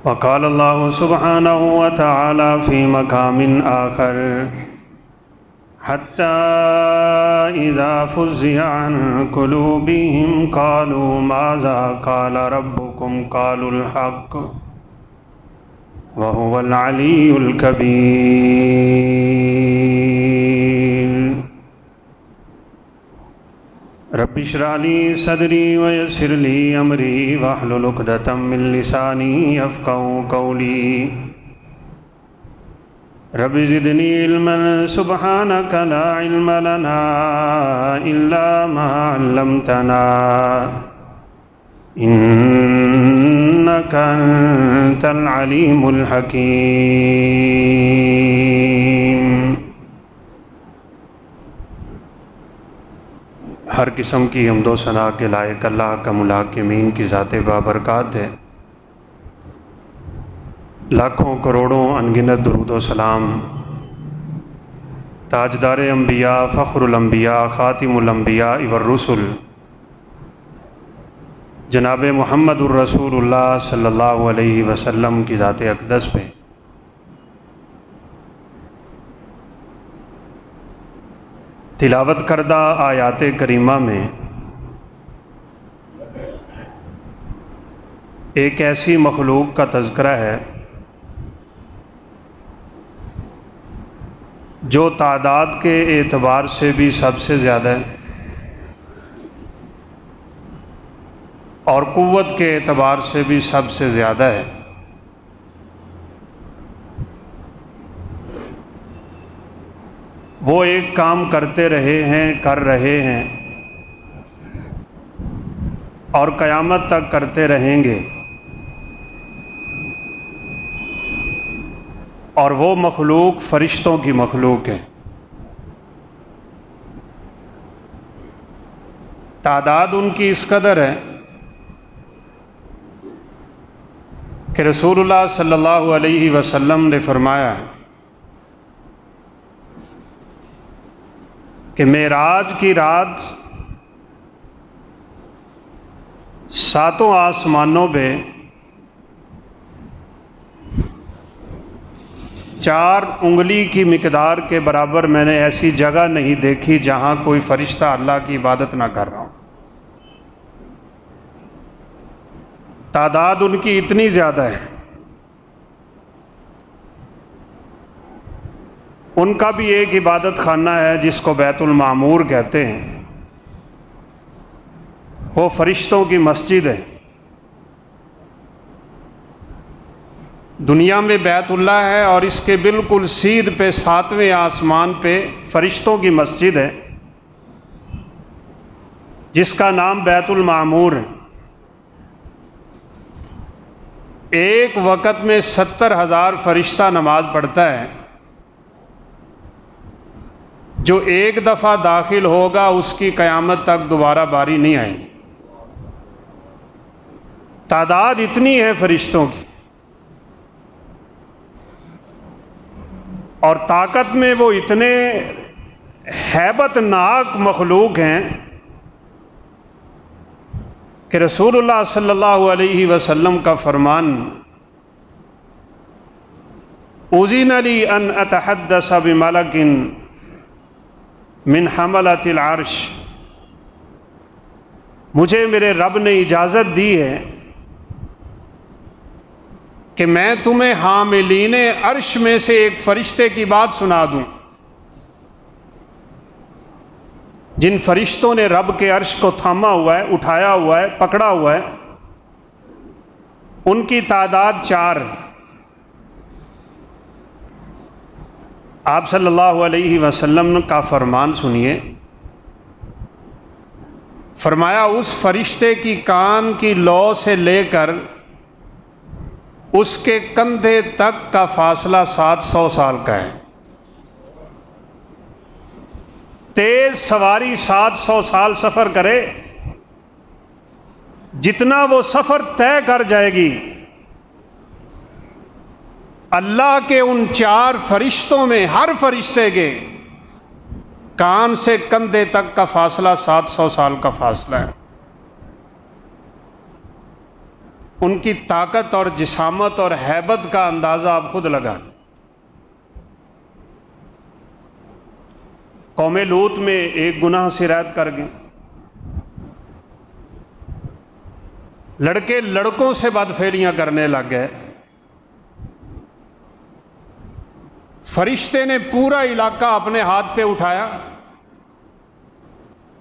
وقال الله سبحانه وتعالى في مقام آخر حتى إذا فزع عن قلوبهم قالوا ماذا قال ربكم قالوا الحق وهو العلي الكبير رب اشرح لي صدري ويسر لي أمري واحلل عقدة من لساني يفقهوا قولي رب زدني علما سبحانك لا علم لنا إلا ما علمتنا إنك أنت العليم الحكيم۔ ہر قسم کی حمد و ثنا کے لائق اللہ کا ملاکمین کی ذات بابرکات ہے۔ لاکھوں کروڑوں انگنت درود و سلام تاجدار انبیاء فخر الانبیاء خاتم الانبیاء والرسل جناب محمد الرسول اللہ صلی اللہ علیہ وسلم کی ذات اقدس پہ۔ تلاوت کردہ آیات کریمہ میں ایک ایسی مخلوق کا تذکرہ ہے جو تعداد کے اعتبار سے بھی سب سے زیادہ ہے اور قوت کے اعتبار سے بھی سب سے زیادہ ہے۔ وہ ایک کام کرتے رہے ہیں، کر رہے ہیں اور قیامت تک کرتے رہیں گے، اور وہ مخلوق فرشتوں کی مخلوق ہے۔ تعداد ان کی اس قدر ہے کہ رسول اللہ صلی اللہ علیہ وسلم نے فرمایا کہ معراج کی رات ساتوں آسمانوں پہ 4 انگلی کی مقدار کے برابر میں نے ایسی جگہ نہیں دیکھی جہاں کوئی فرشتہ اللہ کی عبادت نہ کر رہا ہو۔ تعداد ان کی اتنی زیادہ ہے۔ ان کا بھی ایک عبادت خانہ ہے جس کو بیت المعمور کہتے ہیں، وہ فرشتوں کی مسجد ہے۔ دنیا میں بیت اللہ ہے اور اس کے بالکل سیدھ پہ 7ویں آسمان پہ فرشتوں کی مسجد ہے جس کا نام بیت المعمور ہے۔ ایک وقت میں 70,000 فرشتہ نماز پڑھتا ہے۔ جو ایک دفعہ داخل ہوگا اس کی قیامت تک دوبارہ باری نہیں آئے گی۔ تعداد اتنی ہے فرشتوں کی، اور طاقت میں وہ اتنے ہیبت ناک مخلوق ہیں کہ رسول اللہ صلی اللہ علیہ وسلم کا فرمان اذن لی ان اتحدث بملک من حملۃ العرش، مجھے میرے رب نے اجازت دی ہے کہ میں تمہیں حاملین عرش میں سے ایک فرشتے کی بات سنا دوں۔ جن فرشتوں نے رب کے عرش کو تھاما ہوا ہے، اٹھایا ہوا ہے، پکڑا ہوا ہے، ان کی تعداد 4۔ آپ صلی اللہ علیہ وسلم کا فرمان سنیے۔ فرمایا اس فرشتے کی کان کی لو سے لے کر اس کے کندھے تک کا فاصلہ 700 سال کا ہے۔ تیز سواری 700 سال سفر کرے، جتنا وہ سفر طے کر جائے گی، اللہ کے ان 4 فرشتوں میں ہر فرشتے کے کان سے کندھے تک کا فاصلہ 700 سال کا فاصلہ ہے۔ ان کی طاقت اور جسامت اور ہیبت کا اندازہ آپ خود لگا لیں۔ قوم لوط میں ایک گناہ سرایت کر گئے، لڑکے لڑکوں سے بدفعلیاں کرنے لگ گئے، فرشتے نے پورا علاقہ اپنے ہاتھ پہ اٹھایا،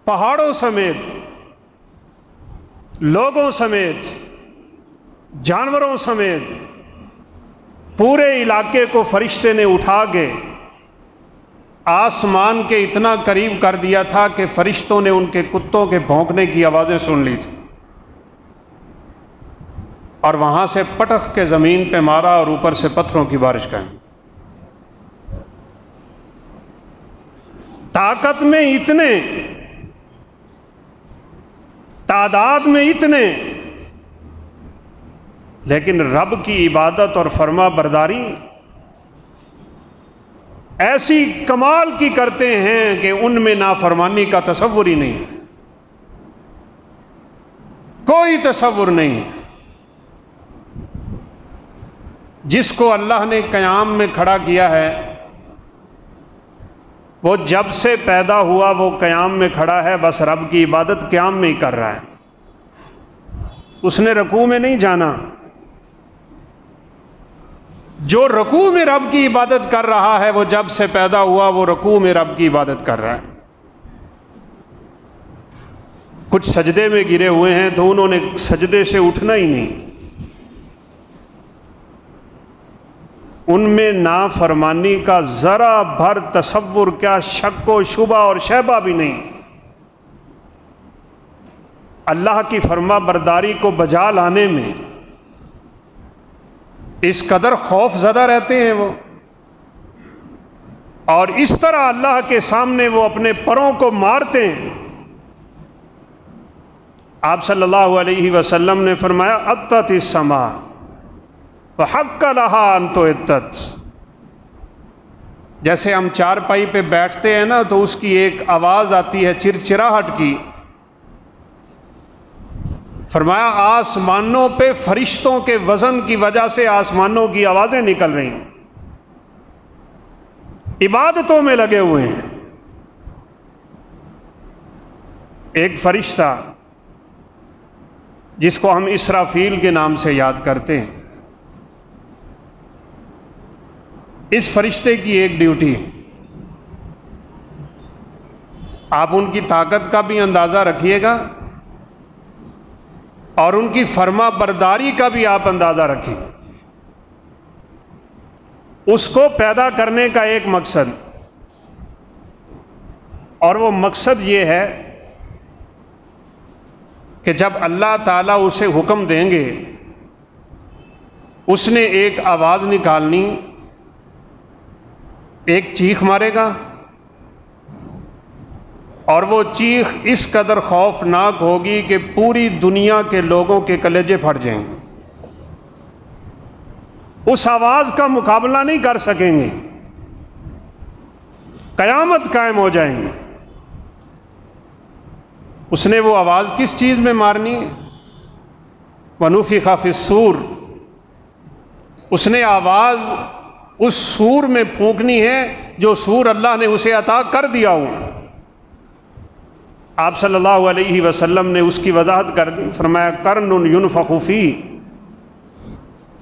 پہاڑوں سمیت، لوگوں سمیت، جانوروں سمیت پورے علاقے کو فرشتے نے اٹھا کے آسمان کے اتنا قریب کر دیا تھا کہ فرشتوں نے ان کے کتوں کے بھونکنے کی آوازیں سن لی تھی، اور وہاں سے پٹخ کے زمین پہ مارا اور اوپر سے پتھروں کی بارش کریں۔ طاقت میں اتنے، تعداد میں اتنے، لیکن رب کی عبادت اور فرما برداری ایسی کمال کی کرتے ہیں کہ ان میں نافرمانی کا تصور ہی نہیں ہے، کوئی تصور نہیں ہے۔ جس کو اللہ نے قیام میں کھڑا کیا ہے وہ جب سے پیدا ہوا وہ قیام میں کھڑا ہے، بس رب کی عبادت قیام میں ہی کر رہا ہے، اس نے رکوع میں نہیں جانا۔ جو رکوع میں رب کی عبادت کر رہا ہے وہ جب سے پیدا ہوا وہ رکوع میں رب کی عبادت کر رہا ہے۔ کچھ سجدے میں گرے ہوئے ہیں تو انہوں نے سجدے سے اٹھنا ہی نہیں، ان میں نافرمانی کا ذرا بھر تصور، کیا شک و شبہ اور شیبہ بھی نہیں۔ اللہ کی فرما برداری کو بجا لانے میں اس قدر خوف زدہ رہتے ہیں وہ، اور اس طرح اللہ کے سامنے وہ اپنے پروں کو مارتے ہیں۔ آپ صلی اللہ علیہ وسلم نے فرمایا اطت السماء وحق لها ان تؤتت۔ جیسے ہم چارپائی پہ بیٹھتے ہیں نا تو اس کی ایک آواز آتی ہے چرچراہٹ کی، فرمایا آسمانوں پہ فرشتوں کے وزن کی وجہ سے آسمانوں کی آوازیں نکل رہی ہیں، عبادتوں میں لگے ہوئے ہیں۔ ایک فرشتہ جس کو ہم اسرافیل کے نام سے یاد کرتے ہیں، اس فرشتے کی ایک ڈیوٹی ہے، آپ ان کی طاقت کا بھی اندازہ رکھیے گا اور ان کی فرما برداری کا بھی آپ اندازہ رکھیں۔ اس کو پیدا کرنے کا ایک مقصد، اور وہ مقصد یہ ہے کہ جب اللہ تعالیٰ اسے حکم دیں گے اس نے ایک آواز نکالنی، ایک چیخ مارے گا، اور وہ چیخ اس قدر خوفناک ہوگی کہ پوری دنیا کے لوگوں کے کلیجے پھٹ جائیں گے، اس آواز کا مقابلہ نہیں کر سکیں گے، قیامت قائم ہو جائیں گے۔ اس نے وہ آواز کس چیز میں مارنی ہے؟ وَنُفِخَ فِي الصُّورِ، اس نے آواز اس سور میں پھونکنی ہے جو سور اللہ نے اسے عطا کر دیا ہو۔ آپ صلی اللہ علیہ وسلم نے اس کی وضاحت کر دی، فرمایا قرن ينفخ فیہ،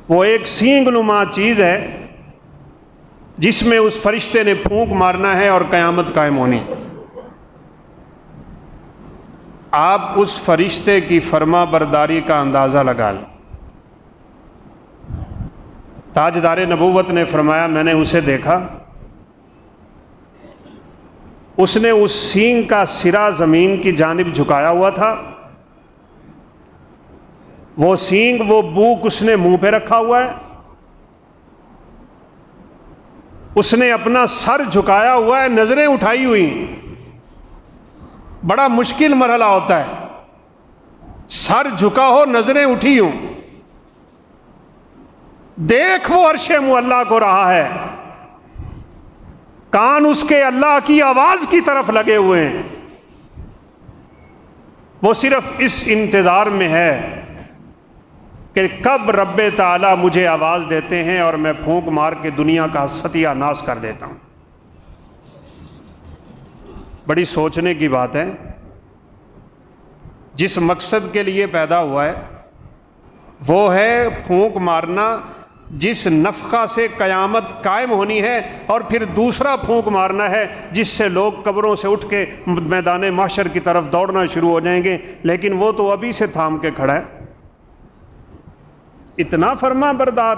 وہ ایک سینگ نما چیز ہے جس میں اس فرشتے نے پھونک مارنا ہے اور قیامت قائم ہونی۔ آپ اس فرشتے کی فرما برداری کا اندازہ لگا لیں۔ تاجدار نبوت نے فرمایا میں نے اسے دیکھا، اس نے اس سینگ کا سرا زمین کی جانب جھکایا ہوا تھا، وہ سینگ، وہ بوک اس نے منہ پہ رکھا ہوا ہے، اس نے اپنا سر جھکایا ہوا ہے، نظریں اٹھائی ہوئی۔ بڑا مشکل مرحلہ ہوتا ہے، سر جھکا ہو، نظریں اٹھی ہوں، دیکھ وہ عرش معلیٰ کو رہا ہے، کان اس کے اللہ کی آواز کی طرف لگے ہوئے ہیں، وہ صرف اس انتظار میں ہے کہ کب رب تعالیٰ مجھے آواز دیتے ہیں اور میں پھونک مار کے دنیا کا ستیہ ناش کر دیتا ہوں۔ بڑی سوچنے کی بات ہے۔ جس مقصد کے لیے پیدا ہوا ہے وہ ہے پھونک مارنا، جس نفخہ سے قیامت قائم ہونی ہے، اور پھر دوسرا پھونک مارنا ہے جس سے لوگ قبروں سے اٹھ کے میدان محشر کی طرف دوڑنا شروع ہو جائیں گے، لیکن وہ تو ابھی سے تھام کے کھڑا ہے۔ اتنا فرما بردار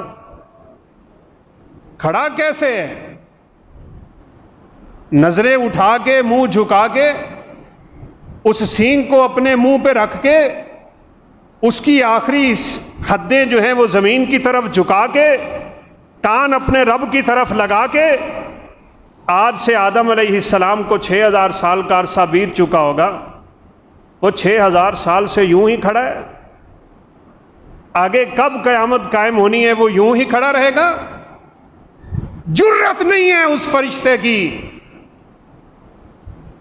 کھڑا کیسے ہے؟ نظریں اٹھا کے، منہ جھکا کے، اس سینگ کو اپنے منہ پہ رکھ کے، اس کی آخری حدیں جو ہیں وہ زمین کی طرف جھکا کے، کان اپنے رب کی طرف لگا کے، آج سے آدم علیہ السلام کو 6000 سال کا عرصہ بیت چکا ہوگا، وہ 6000 سال سے یوں ہی کھڑا ہے۔ آگے کب قیامت قائم ہونی ہے وہ یوں ہی کھڑا رہے گا؟ جرت نہیں ہے اس فرشتے کی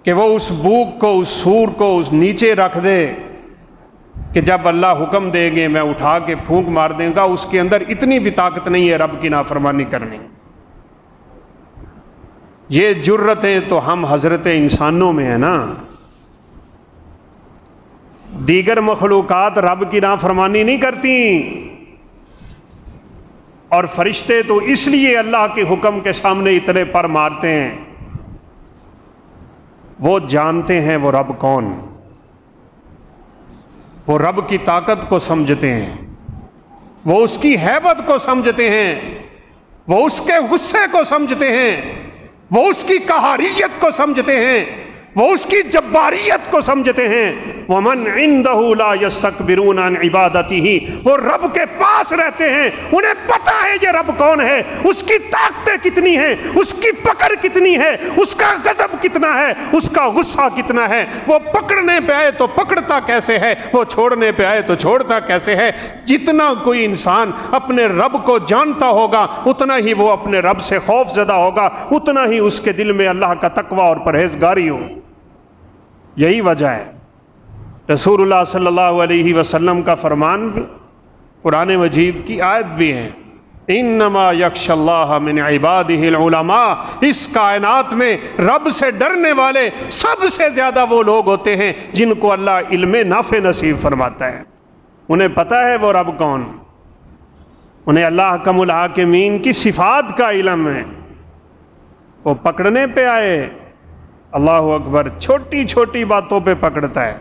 کہ وہ اس بوک کو، اس سور کو اس نیچے رکھ دے کہ جب اللہ حکم دیں گے میں اٹھا کے پھونک مار دیں گا۔ اس کے اندر اتنی بھی طاقت نہیں ہے رب کی نافرمانی کرنے۔ یہ جرتیں تو ہم حضرت انسانوں میں ہیں نا، دیگر مخلوقات رب کی نافرمانی نہیں کرتی، اور فرشتے تو اس لیے اللہ کے حکم کے سامنے اتنے پر مارتے ہیں، وہ جانتے ہیں وہ رب کون، وہ رب کی طاقت کو سمجھتے ہیں، وہ اس کی ہیبت کو سمجھتے ہیں، وہ اس کے غصے کو سمجھتے ہیں، وہ اس کی قہاریت کو سمجھتے ہیں، وہ اس کی جباریت کو سمجھتے ہیں۔ وَمَنْ عِنْدَهُ لَا يَسْتَكْبِرُونَ عَنْ عِبَادَتِهِ، وہ رب کے پاس رہتے ہیں، انہیں پتہ ہے یہ رب کون ہے، اس کی طاقتیں کتنی ہیں، اس کی پکڑ کتنی ہے، اس کا غضب کتنا ہے، اس کا غصہ کتنا ہے، وہ پکڑنے پہ آئے تو پکڑتا کیسے ہے، وہ چھوڑنے پہ آئے تو چھوڑتا کیسے ہے۔ جتنا کوئی انسان اپنے رب کو جانتا ہوگا اتنا ہی وہ اپنے رب سے خوف زدہ ہوگا، اتنا ہی اس کے دل میں اللہ کا تقوی اور پرہیزگاری ہو۔ یہی وجہ ہے رسول اللہ صلی اللہ علیہ وسلم کا فرمان قرآن مجید کی آیت بھی ہے، انما یخشی اللہ من عبادہ العلماء، اس کائنات میں رب سے ڈرنے والے سب سے زیادہ وہ لوگ ہوتے ہیں جن کو اللہ علم نافع نصیب فرماتا ہے، انہیں پتہ ہے وہ رب کون، انہیں اللہ احکم الحاکمین کی صفات کا علم ہے۔ وہ پکڑنے پہ آئے، اللہ اکبر، چھوٹی چھوٹی باتوں پہ پکڑتا ہے،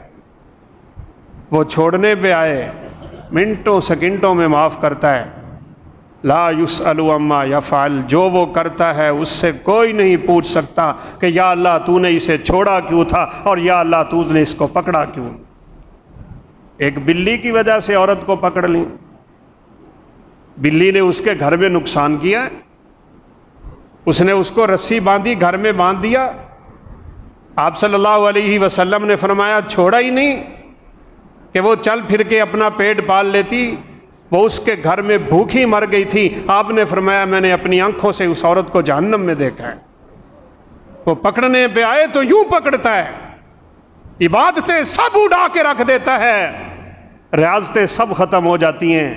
وہ چھوڑنے پہ آئے منٹوں سیکنڈوں میں معاف کرتا ہے۔ لا یسأل عما یفعل، جو وہ کرتا ہے اس سے کوئی نہیں پوچھ سکتا کہ یا اللہ تو نے اسے چھوڑا کیوں تھا، اور یا اللہ تو نے اس کو پکڑا کیوں۔ ایک بلی کی وجہ سے عورت کو پکڑ لی، بلی نے اس کے گھر میں نقصان کیا، اس نے اس کو رسی باندھی، گھر میں باندھ دیا، آپ صلی اللہ علیہ وسلم نے فرمایا چھوڑا ہی نہیں کہ وہ چل پھر کے اپنا پیٹ پال لیتی، وہ اس کے گھر میں بھوکھی مر گئی تھی۔ آپ نے فرمایا میں نے اپنی آنکھوں سے اس عورت کو جہنم میں دیکھا ہے۔ وہ پکڑنے پہ آئے تو یوں پکڑتا ہے، عبادتیں سب اڑا کے رکھ دیتا ہے، ریاضتیں سب ختم ہو جاتی ہیں۔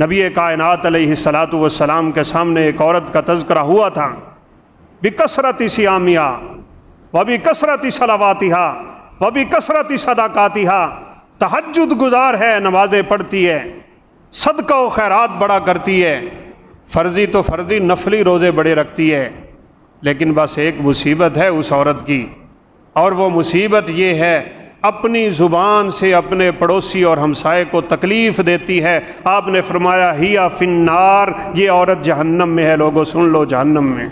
نبی کائنات علیہ الصلاۃ والسلام کے سامنے ایک عورت کا تذکرہ ہوا تھا، بکثرت صیامہا وبکثرت صلواتہا وبکثرت صدقاتہا، تہجد گزار ہے، نمازیں پڑھتی ہے، صدقہ و خیرات بڑا کرتی ہے، فرضی تو فرضی نفلی روزے بڑے رکھتی ہے، لیکن بس ایک مصیبت ہے اس عورت کی، اور وہ مصیبت یہ ہے اپنی زبان سے اپنے پڑوسی اور ہمسائے کو تکلیف دیتی ہے۔ آپ نے فرمایا ہیا فی النار، یہ عورت جہنم میں ہے، لوگوں سن لو، جہنم میں۔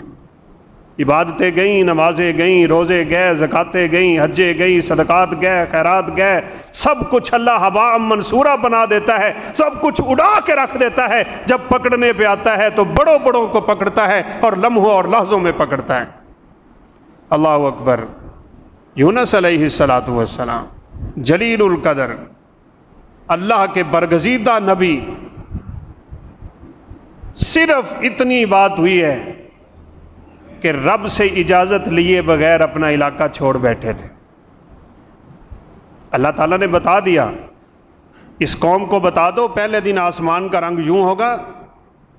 عبادتیں گئیں، نمازیں گئیں، روزے گئے، زکاتیں گئیں، حجیں گئیں، صدقات گئے، خیرات گئے، سب کچھ اللہ ہباء منصورہ بنا دیتا ہے، سب کچھ اڑا کے رکھ دیتا ہے۔ جب پکڑنے پہ آتا ہے تو بڑوں بڑوں کو پکڑتا ہے اور لمحوں اور لحظوں میں پکڑتا ہے۔ اللہ اکبر۔ یونس علیہ الصلاۃ والسلام جلیل القدر، اللہ کے برگزیدہ نبی، صرف اتنی بات ہوئی ہے کہ رب سے اجازت لیے بغیر اپنا علاقہ چھوڑ بیٹھے تھے۔ اللہ تعالیٰ نے بتا دیا اس قوم کو بتا دو پہلے دن آسمان کا رنگ یوں ہوگا،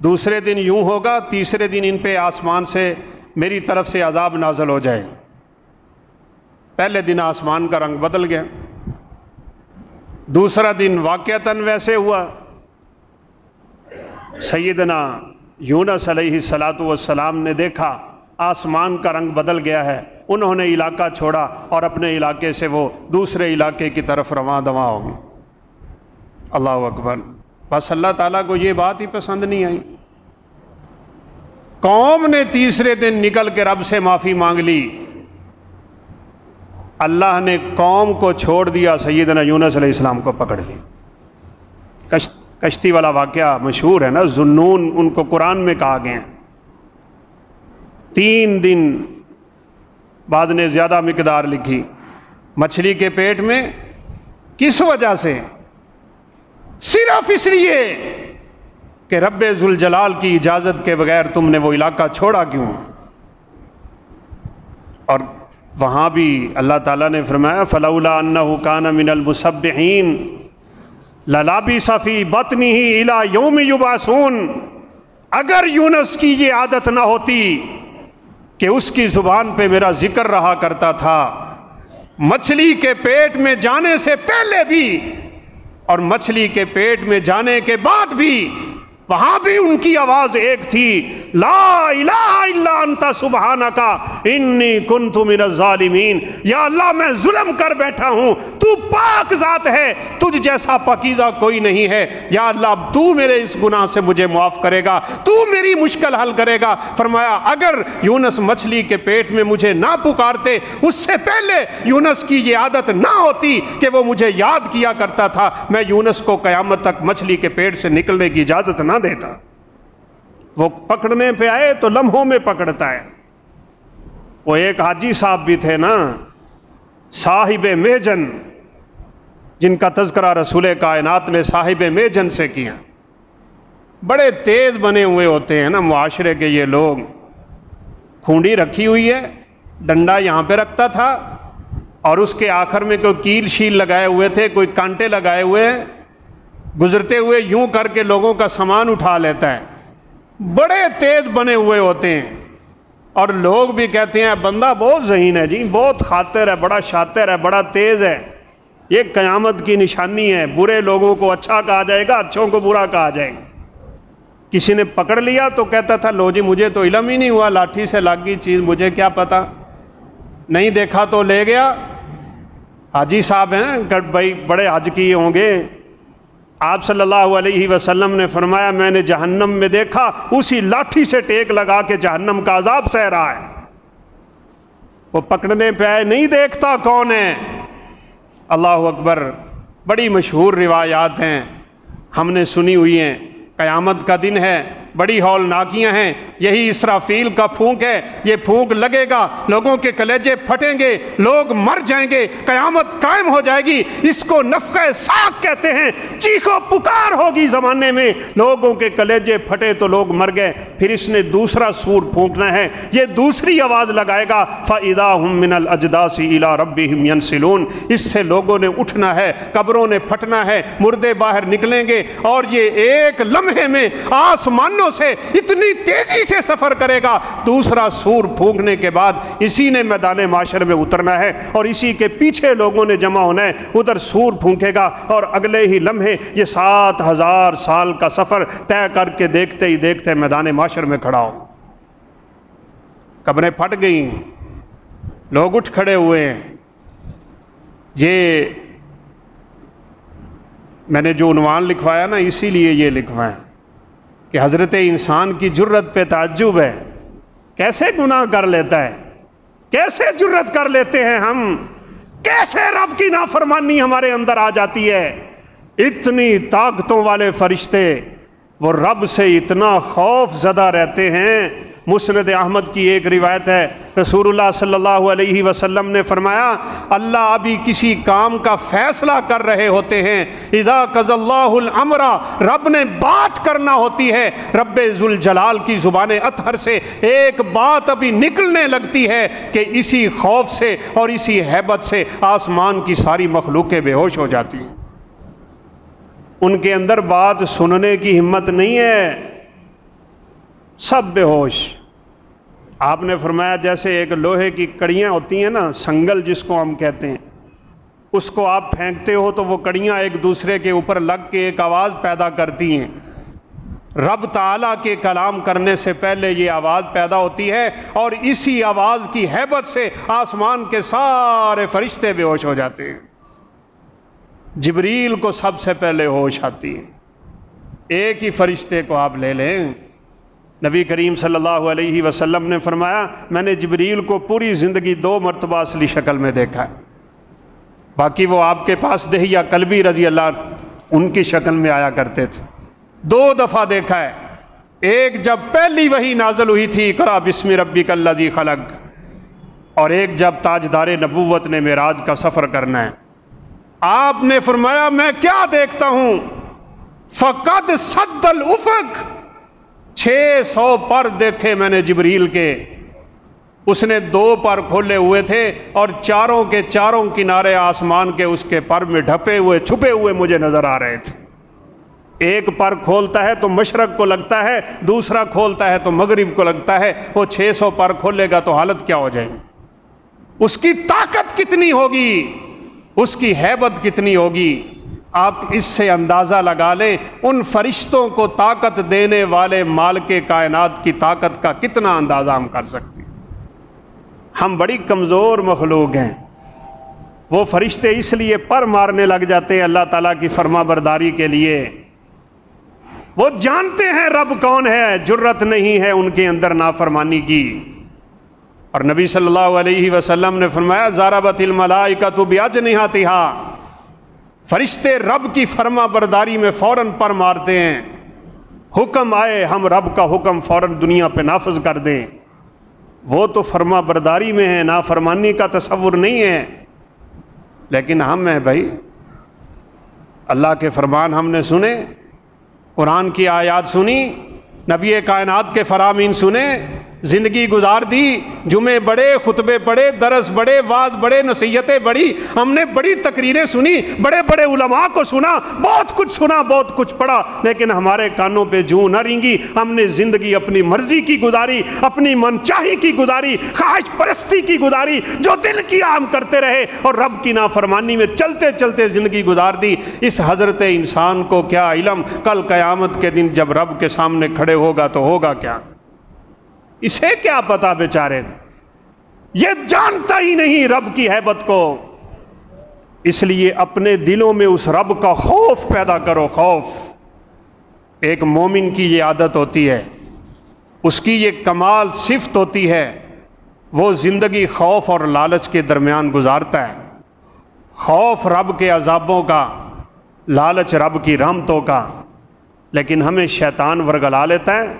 دوسرے دن یوں ہوگا، تیسرے دن ان پہ آسمان سے میری طرف سے عذاب نازل ہو جائے۔ پہلے دن آسمان کا رنگ بدل گیا، دوسرا دن واقعتاً ویسے ہوا۔ سیدنا یونس علیہ الصلاۃ والسلام نے دیکھا آسمان کا رنگ بدل گیا ہے، انہوں نے علاقہ چھوڑا اور اپنے علاقے سے وہ دوسرے علاقے کی طرف رواں دواں ہو گئے۔ اللہ اکبر۔ بس اللہ تعالیٰ کو یہ بات ہی پسند نہیں آئی۔ قوم نے تیسرے دن نکل کے رب سے معافی مانگ لی، اللہ نے قوم کو چھوڑ دیا، سیدنا یونس علیہ السلام کو پکڑ لیا۔ کشتی والا واقعہ مشہور ہے نا، ذنون ان کو قرآن میں کہا گیا۔ 3 دن بعد نے زیادہ مقدار لکھی، مچھلی کے پیٹ میں کس وجہ سے؟ صرف اس لیے کہ رب ذوالجلال کی اجازت کے بغیر تم نے وہ علاقہ چھوڑا کیوں؟ اور وہاں بھی اللہ تعالیٰ نے فرمایا فلولا انہ کان من المسبحین للبث فی بطنہ الی یوم یبعثون۔ اگر یونس کی یہ عادت نہ ہوتی کہ اس کی زبان پہ میرا ذکر رہا کرتا تھا، مچھلی کے پیٹ میں جانے سے پہلے بھی اور مچھلی کے پیٹ میں جانے کے بعد بھی وہاں بھی ان کی آواز ایک تھی، لا الہ الا انت سبحانک انی کنت من الظالمین۔ یا اللہ میں ظلم کر بیٹھا ہوں، تو پاک ذات ہے، تجھ جیسا پاکیزہ کوئی نہیں ہے۔ یا اللہ اب تو میرے اس گناہ سے مجھے معاف کرے گا، تو میری مشکل حل کرے گا۔ فرمایا اگر یونس مچھلی کے پیٹ میں مجھے نہ پکارتے، اس سے پہلے یونس کی یہ عادت نہ ہوتی کہ وہ مجھے یاد کیا کرتا تھا، میں یونس کو قیامت تک مچھلی کے پیٹ سے نکلنے کی اجازت نہ دیتا۔ وہ پکڑنے پہ آئے تو لمحوں میں پکڑتا ہے۔ وہ ایک حاجی صاحب بھی تھے نا، صاحب میجن، جن کا تذکرہ رسول کائنات نے صاحب میجن سے کیا۔ بڑے تیز بنے ہوئے ہوتے ہیں نا معاشرے کے یہ لوگ۔ کھونڈی رکھی ہوئی ہے، ڈنڈا یہاں پہ رکھتا تھا اور اس کے آخر میں کوئی کیل شیل لگائے ہوئے تھے، کوئی کانٹے لگائے ہوئے، گزرتے ہوئے یوں کر کے لوگوں کا سامان اٹھا لیتا ہے۔ بڑے تیز بنے ہوئے ہوتے ہیں اور لوگ بھی کہتے ہیں بندہ بہت ذہین ہے جی، بہت خاطر ہے، بڑا شاطر ہے، بڑا تیز ہے۔ یہ قیامت کی نشانی ہے، برے لوگوں کو اچھا کہا جائے گا، اچھوں کو برا کہا جائے گا۔ کسی نے پکڑ لیا تو کہتا تھا لو جی مجھے تو علم ہی نہیں ہوا، لاٹھی سے لگ گئی چیز، مجھے کیا پتا، نہیں دیکھا تو لے گیا۔ حاجی صاحب ہیں کہ بھائی بڑے حج کیے ہوں گے، آپ صلی اللہ علیہ وسلم نے فرمایا میں نے جہنم میں دیکھا اسی لاٹھی سے ٹیک لگا کے جہنم کا عذاب سہ رہا ہے۔ وہ پکڑنے پہ آئے، نہیں دیکھتا کون ہے۔ اللہ اکبر۔ بڑی مشہور روایات ہیں، ہم نے سنی ہوئی ہیں۔ قیامت کا دن ہے، بڑی ہولناکیاں ہیں، یہی اسرافیل کا پھونک ہے، یہ پھونک لگے گا، لوگوں کے کلیجے پھٹیں گے، لوگ مر جائیں گے، قیامت قائم ہو جائے گی۔ اس کو نفخہ صاق کہتے ہیں۔ چیخو پکار ہوگی زمانے میں، لوگوں کے کلیجے پھٹے تو لوگ مر گئے۔ پھر اس نے دوسرا سور پھونکنا ہے، یہ دوسری آواز لگائے گا، فَإِذَا هُم مِّنَ الْأَجْدَاثِ إِلَىٰ رَبِّهِمْ يَنْسِلُونَ۔ اس سے لوگوں نے اٹھنا ہے، قبروں نے پھٹنا ہے، مردے باہر نکلیں گے اور یہ ایک لمحے میں آسمانوں سے اتنی تیزی سے سفر کرے گا۔ دوسرا سور پھونکنے کے بعد اسی نے میدان معاشر میں اترنا ہے اور اسی کے پیچھے لوگوں نے جمع ہونا ہے۔ ادھر سور پھونکے گا اور اگلے ہی لمحے یہ 7000 سال کا سفر طے کر کے دیکھتے ہی دیکھتے میدان معاشر میں کھڑا ہو۔ قبریں پھٹ گئیں، لوگ اٹھ کھڑے ہوئے ہیں۔ یہ میں نے جو عنوان لکھوایا نا اسی لیے یہ لکھوایا کہ حضرت انسان کی جرت پہ تعجب ہے، کیسے گناہ کر لیتا ہے، کیسے جرت کر لیتے ہیں ہم، کیسے رب کی نافرمانی ہمارے اندر آ جاتی ہے۔ اتنی طاقتوں والے فرشتے وہ رب سے اتنا خوف زدہ رہتے ہیں۔ مسند احمد کی ایک روایت ہے، رسول اللہ صلی اللہ علیہ وسلم نے فرمایا اللہ ابھی کسی کام کا فیصلہ کر رہے ہوتے ہیں، اذا قضى اللہ الامر، رب نے بات کرنا ہوتی ہے، رب ذوالجلال کی زبان اطہر سے ایک بات ابھی نکلنے لگتی ہے کہ اسی خوف سے اور اسی ہیبت سے آسمان کی ساری مخلوقیں بے ہوش ہو جاتی ہیں۔ ان کے اندر بات سننے کی ہمت نہیں ہے، سب بے ہوش۔ آپ نے فرمایا جیسے ایک لوہے کی کڑیاں ہوتی ہیں نا، سنگل جس کو ہم کہتے ہیں، اس کو آپ پھینکتے ہو تو وہ کڑیاں ایک دوسرے کے اوپر لگ کے ایک آواز پیدا کرتی ہیں۔ رب تعالیٰ کے کلام کرنے سے پہلے یہ آواز پیدا ہوتی ہے، اور اسی آواز کی ہیبت سے آسمان کے سارے فرشتے بے ہوش ہو جاتے ہیں۔ جبریل کو سب سے پہلے ہوش آتی ہے۔ ایک ہی فرشتے کو آپ لے لیں، نبی کریم صلی اللہ علیہ وسلم نے فرمایا میں نے جبریل کو پوری زندگی 2 مرتبہ اصلی شکل میں دیکھا ہے، باقی وہ آپ کے پاس دہیہ کلبی رضی اللہ ان کی شکل میں آیا کرتے تھے۔ 2 دفعہ دیکھا ہے، ایک جب پہلی وحی نازل ہوئی تھی اقرأ بسم ربک الذی خلق، اور ایک جب تاجدار نبوت نے معراج کا سفر کرنا ہے۔ آپ نے فرمایا میں کیا دیکھتا ہوں، فقد سد الافق، 600 پر دیکھے میں نے جبریل کے۔ اس نے 2 پر کھولے ہوئے تھے اور چاروں کے چاروں کنارے آسمان کے اس کے پر میں ڈھپے ہوئے چھپے ہوئے مجھے نظر آ رہے تھے۔ ایک پر کھولتا ہے تو مشرق کو لگتا ہے، دوسرا کھولتا ہے تو مغرب کو لگتا ہے۔ وہ 600 پر کھولے گا تو حالت کیا ہو جائے گی، اس کی طاقت کتنی ہوگی، اس کی ہیبت کتنی ہوگی۔ آپ اس سے اندازہ لگا لیں ان فرشتوں کو طاقت دینے والے مالک کائنات کی طاقت کا کتنا اندازہ ہم کر سکتے ہیں۔ ہم بڑی کمزور مخلوق ہیں۔ وہ فرشتے اس لیے پر مارنے لگ جاتے ہیں اللہ تعالیٰ کی فرما برداری کے لیے، وہ جانتے ہیں رب کون ہے، جرت نہیں ہے ان کے اندر نافرمانی کی۔ اور نبی صلی اللہ علیہ وسلم نے فرمایا ضربت الملائکۃ باجنحتہا، فرشتے رب کی فرما برداری میں فوراً پر مارتے ہیں، حکم آئے ہم رب کا حکم فوراً دنیا پہ نافذ کر دیں۔ وہ تو فرما برداری میں ہے، نافرمانی کا تصور نہیں ہے۔ لیکن ہم ہیں بھائی، اللہ کے فرمان ہم نے سنے، قرآن کی آیات سنی، نبی کائنات کے فرامین سنے، زندگی گزار دی، جمعے بڑے، خطبے پڑھے، درس بڑے، وعظ بڑے، نصیحتیں بڑی، ہم نے بڑی تقریریں سنی، بڑے بڑے علماء کو سنا، بہت کچھ سنا، بہت کچھ پڑھا، لیکن ہمارے کانوں پہ جوں نہ رینگی۔ ہم نے زندگی اپنی مرضی کی گزاری، اپنی منچاہی کی گزاری، خواہش پرستی کی گزاری، جو دل کی ہم کرتے رہے اور رب کی نافرمانی میں چلتے چلتے زندگی گزار دی۔ اس حضرت انسان کو کیا علم کل قیامت کے دن جب رب کے سامنے کھڑے ہوگا تو ہوگا کیا، اسے کیا پتا بیچارے، یہ جانتا ہی نہیں رب کی ہیبت کو۔ اس لیے اپنے دلوں میں اس رب کا خوف پیدا کرو، خوف۔ ایک مومن کی یہ عادت ہوتی ہے، اس کی یہ کمال صفت ہوتی ہے، وہ زندگی خوف اور لالچ کے درمیان گزارتا ہے۔ خوف رب کے عذابوں کا، لالچ رب کی رحمتوں کا، لیکن ہمیں شیطان ورگلا لیتا ہے۔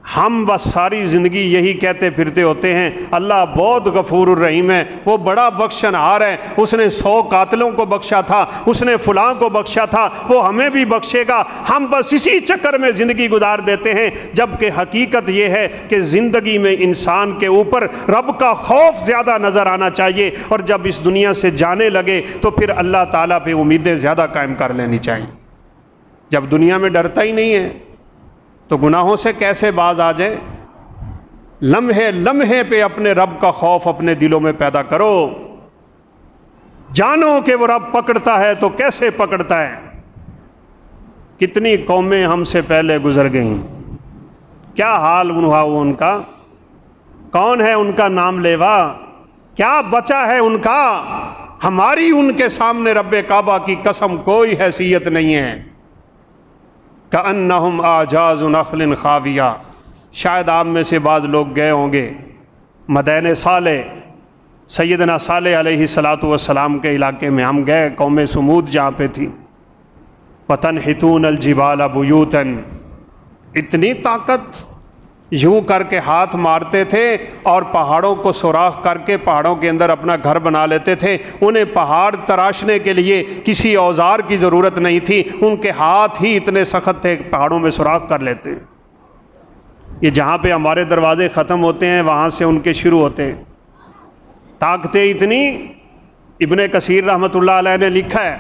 ہم بس ساری زندگی یہی کہتے پھرتے ہوتے ہیں اللہ بہت غفور الرحیم ہے، وہ بڑا بخشن ہار ہے، اس نے 100 قاتلوں کو بخشا تھا، اس نے فلاں کو بخشا تھا، وہ ہمیں بھی بخشے گا۔ ہم بس اسی چکر میں زندگی گزار دیتے ہیں، جبکہ حقیقت یہ ہے کہ زندگی میں انسان کے اوپر رب کا خوف زیادہ نظر آنا چاہیے، اور جب اس دنیا سے جانے لگے تو پھر اللہ تعالیٰ پہ امیدیں زیادہ قائم کر لینی چاہیے۔ جب دنیا میں ڈرتا ہی نہیں ہے تو گناہوں سے کیسے باز آ جائے؟ لمحے لمحے پہ اپنے رب کا خوف اپنے دلوں میں پیدا کرو، جانو کہ وہ رب پکڑتا ہے تو کیسے پکڑتا ہے۔ کتنی قومیں ہم سے پہلے گزر گئیں، کیا حال ہوا وہ ان کا، کون ہے ان کا نام لیوا، کیا بچا ہے ان کا؟ ہماری ان کے سامنے رب کعبہ کی قسم کوئی حیثیت نہیں ہے۔ کأنہم اعجاز نخل خاویہ، شاید آپ میں سے بعض لوگ گئے ہوں گے مدین صالح، سیدنا صالح علیہ السلام کے علاقے میں ہم گئے، قوم سمود جہاں پہ تھی۔ وَتَنْحِتُونَ الْجِبَالَ بُيُوتًا، اتنی طاقت، یوں کر کے ہاتھ مارتے تھے اور پہاڑوں کو سوراخ کر کے پہاڑوں کے اندر اپنا گھر بنا لیتے تھے۔ انہیں پہاڑ تراشنے کے لیے کسی اوزار کی ضرورت نہیں تھی، ان کے ہاتھ ہی اتنے سخت تھے پہاڑوں میں سوراخ کر لیتے۔ یہ جہاں پہ ہمارے دروازے ختم ہوتے ہیں وہاں سے ان کے شروع ہوتے ہیں۔ طاقتیں اتنی، ابن کثیر رحمۃ اللہ علیہ نے لکھا ہے